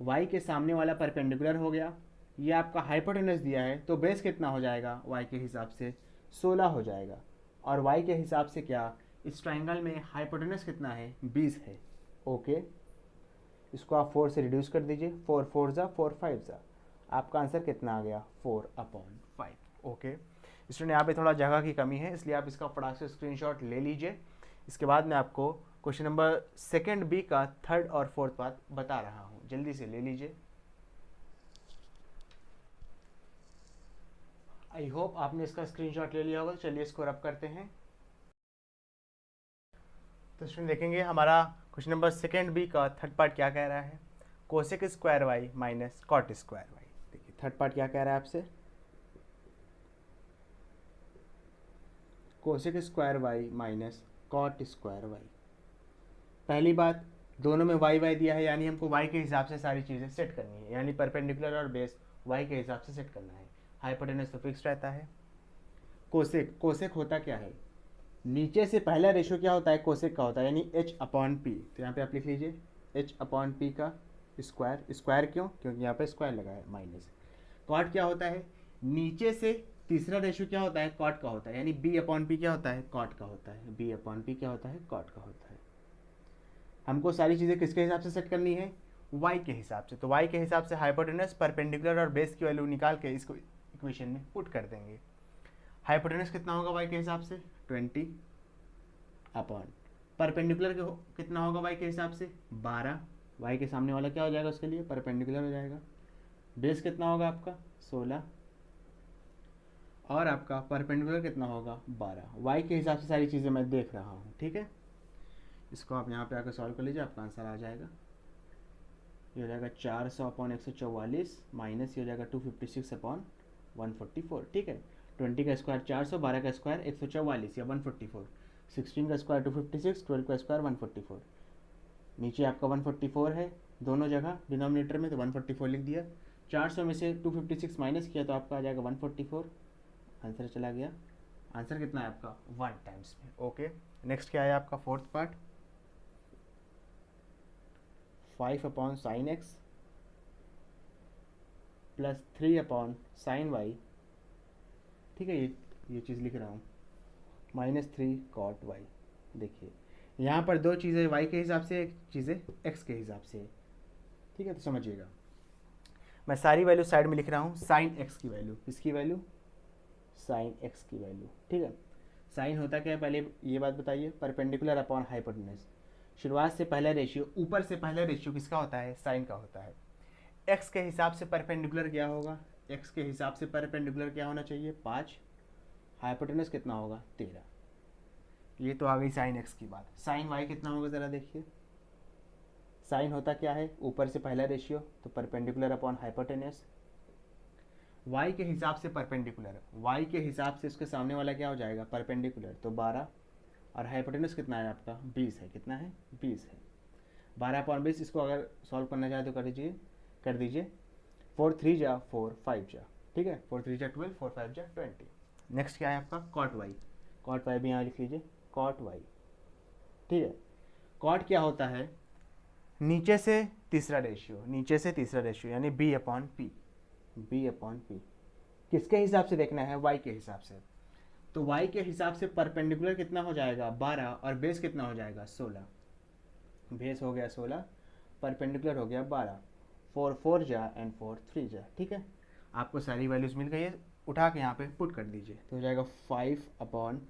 y के सामने वाला परपेंडिकुलर हो गया, ये आपका हाइपोटेनस दिया है, तो बेस कितना हो जाएगा y के हिसाब से, 16 हो जाएगा। और y के हिसाब से क्या, इस ट्राइंगल में हाइपोटेनस कितना है, 20 है, ओके। इसको आप 4 से रिड्यूस कर दीजिए, 4 4 जा 4 5 जा, आपका आंसर कितना आ गया, 4/5, ओके। स्टूडेंट यहाँ पे थोड़ा जगह की कमी है, इसलिए आप इसका फटाक से स्क्रीनशॉट ले लीजिए। इसके बाद मैं आपको क्वेश्चन नंबर सेकेंड बी का थर्ड और फोर्थ पार्ट बता रहा हूँ, जल्दी से ले लीजिए। आई होप आपने इसका स्क्रीनशॉट ले लिया होगा। चलिए इसको रब करते हैं। तो स्टूडेंट देखेंगे हमारा क्वेश्चन नंबर सेकेंड बी का थर्ड पार्ट क्या कह रहा है, cosec square Y minus cot square Y. देखिए थर्ड पार्ट क्या कह रहा है आपसे, cosec square Y minus cot square Y. पहली बात, दोनों में वाई वाई दिया है, यानी हमको वाई के हिसाब से सारी चीज़ें सेट करनी है, यानी परपेंडिकुलर और बेस वाई के हिसाब से सेट करना है। हाइपोटेनस तो फिक्स रहता है। कोसेक, कोसेक होता क्या है, नीचे से पहला रेशियो क्या होता है, कोसेक का होता है, यानी h अपॉन पी। तो यहाँ पे आप लिख लीजिए h अपॉन पी का स्क्वायर। स्क्वायर क्यों, क्योंकि यहाँ पे स्क्वायर लगा है, माइनस। कॉट क्या होता है, नीचे से तीसरा रेशियो क्या होता है, कॉट का होता है, यानी b अपॉन पी क्या होता है, कॉट का होता है। b अपॉन पी क्या होता है, कॉट का होता है। हमको सारी चीज़ें किसके हिसाब से सेट करनी है, y के हिसाब से। तो y के हिसाब से हाइपोटेनस, परपेंडिकुलर और बेस की वैल्यू निकाल के इसको इक्वेशन में पुट कर देंगे। हाइपोटेनस कितना होगा y के हिसाब से, 20 अपॉन परपेंडिकुलर कितना होगा y के हिसाब से, 12। y के सामने वाला क्या हो जाएगा, उसके लिए परपेंडिकुलर हो जाएगा। बेस कितना होगा आपका, 16, और आपका परपेंडिकुलर कितना होगा, 12। y के हिसाब से सारी चीज़ें मैं देख रहा हूँ, ठीक है। इसको आप यहाँ पे आकर सॉल्व कर लीजिए, आपका आंसर आ जाएगा। ये हो जाएगा 400 अपॉन 144 माइनस ये हो जाएगा 256 अपॉन 144, ठीक है। 20 का स्क्वायर 400, 12 का स्क्वायर 144 या 144, 16 का स्क्वायर 256, 12 का स्क्वायर 144। नीचे आपका 144 है दोनों जगह डिनोमिनेटर में, तो 144 लिख दिया। 400 में से 256 माइनस किया तो आपका आ जाएगा 144, आंसर चला गया। आंसर कितना है आपका, 1 टाइम्स में। ओके, नेक्स्ट क्या है आपका fourth part, 5 upon sine X plus 3 upon sine Y, ठीक है, ये चीज़ लिख रहा हूँ, माइनस 3 कॉट वाई। देखिए यहाँ पर दो चीज़ें y के हिसाब से, एक चीज़ें x के हिसाब से, ठीक है। तो समझिएगा, मैं सारी वैल्यू साइड में लिख रहा हूँ। साइन x की वैल्यू, किसकी वैल्यू, साइन x की वैल्यू, ठीक है। साइन होता क्या है, पहले ये बात बताइए, परपेंडिकुलर अपॉन हाइपोटेनस। शुरुआत से पहला रेशियो, ऊपर से पहला रेशियो किसका होता है, साइन का होता है। x के हिसाब से परपेंडिकुलर क्या होगा, x के हिसाब से परपेंडिकुलर क्या होना चाहिए, 5। हाइपोटेनस कितना होगा, 13। ये तो आ गई साइन x की बात। साइन y कितना होगा ज़रा देखिए, साइन होता क्या है, ऊपर से पहला रेशियो, तो परपेंडिकुलर अपॉन हाइपोटेनस। y के हिसाब से परपेंडिकुलर, y के हिसाब से उसके सामने वाला क्या हो जाएगा, परपेंडिकुलर, तो 12। और हाइपोटेनस कितना है आपका, 20 है। कितना है, 20 है। 12 अपॉन 20, इसको अगर सॉल्व करना चाहे तो कर दीजिए। 4 3 जा 4 5 जा, ठीक है। 4 3 जा 12, 4 5 जा 20। नेक्स्ट क्या है आपका, कॉट वाई। कॉट वाई भी यहाँ लिख लीजिए, कॉट वाई, ठीक है। कॉट क्या होता है, नीचे से तीसरा रेशियो, नीचे से तीसरा रेशियो, यानी b upon P. b upon P किसके हिसाब से देखना है, y के हिसाब से। तो y के हिसाब से परपेंडिकुलर कितना हो जाएगा, 12, और बेस कितना हो जाएगा, 16। बेस हो गया 16, परपेंडिकुलर हो गया 12। 4 4 जा एंड 4 3 जा, ठीक है। आपको सारी वैल्यूज मिल गई है, उठा के यहाँ पे पुट कर दीजिए, तो हो जाएगा 5 अपॉन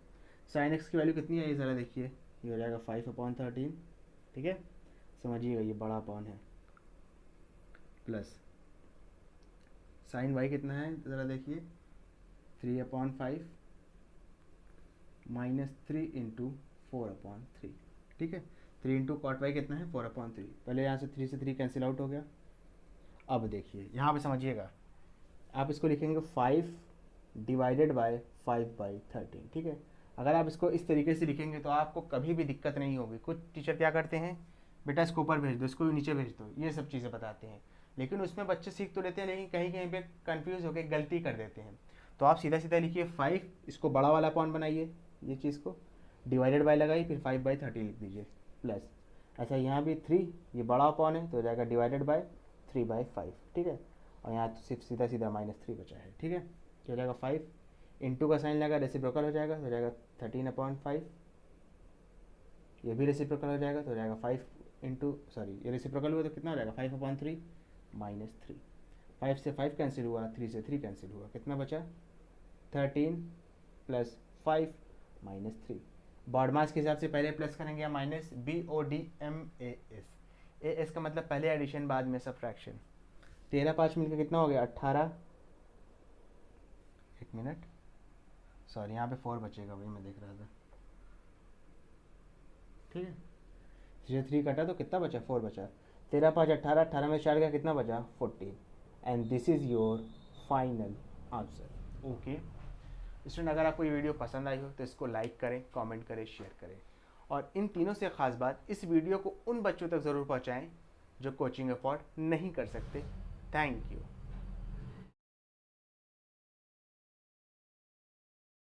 साइन एक्स की वैल्यू कितनी है, ये ज़रा देखिए, ये हो जाएगा 5 अपॉन 13, ठीक है। समझिएगा ये बड़ा अपॉन है, प्लस साइन वाई कितना है ज़रा देखिए, 3 अपॉन 5 माइनस 3 इंटू 4 अपॉन 3, ठीक है। 3 इंटू कॉट वाई कितना है, 4 अपॉन 3। पहले यहाँ से 3 से 3 कैंसिल आउट हो गया। अब देखिए यहाँ पे समझिएगा, आप इसको लिखेंगे 5 डिवाइडेड बाय 5/13, ठीक है। अगर आप इसको इस तरीके से लिखेंगे तो आपको कभी भी दिक्कत नहीं होगी। कुछ टीचर क्या करते हैं, बेटा इसको ऊपर भेज दो, इसको नीचे भेज दो, ये सब चीज़ें बताते हैं, लेकिन उसमें बच्चे सीख तो लेते हैं, लेकिन कहीं कहीं पे कंफ्यूज होकर गलती कर देते हैं। तो आप सीधा सीधा लिखिए 5, इसको बड़ा वाला पॉइंट बनाइए, ये चीज़ को डिवाइडेड बाय लगाइए, फिर 5/13 लिख दीजिए, प्लस ऐसा यहाँ भी 3, ये बड़ा अपॉन है तो हो जाएगा डिवाइडेड बाय 3/5, ठीक है। और यहाँ तो सिर्फ सीधा सीधा -3 बचा है, ठीक है। तो हो जाएगा 5, इंटू का साइन लगा, रेसिप्रोकल हो जाएगा, तो हो जाएगा 13/5। ये भी रेसिप्रोकल हो जाएगा, तो हो जाएगा 5 इंटू, सॉरी ये रेसिप्रोकल हुआ तो कितना हो जाएगा, 5/3 -3। 5 से 5 कैंसिल हुआ, 3 से 3 कैंसिल हुआ, कितना बचा, 13 प्लस 5 -3। बॉड मास के हिसाब से पहले प्लस करेंगे या माइनस, BODMAS, AS का मतलब पहले एडिशन बाद में सब्ट्रैक्शन। 13 5 मिलकर कितना हो गया, 18। एक मिनट, सॉरी यहाँ पे 4 बचेगा, वही मैं देख रहा था, ठीक है, 3 कटा तो कितना बचा, 4 बचा। 13 5 18, 18 में 4 का कितना बचा, 14। And this is your final answer. Okay student, अगर आपको ये वीडियो पसंद आई हो तो इसको लाइक करें, कमेंट करें, शेयर करें, और इन तीनों से ख़ास बात, इस वीडियो को उन बच्चों तक ज़रूर पहुँचाएँ जो कोचिंग अफोर्ड नहीं कर सकते। Thank you.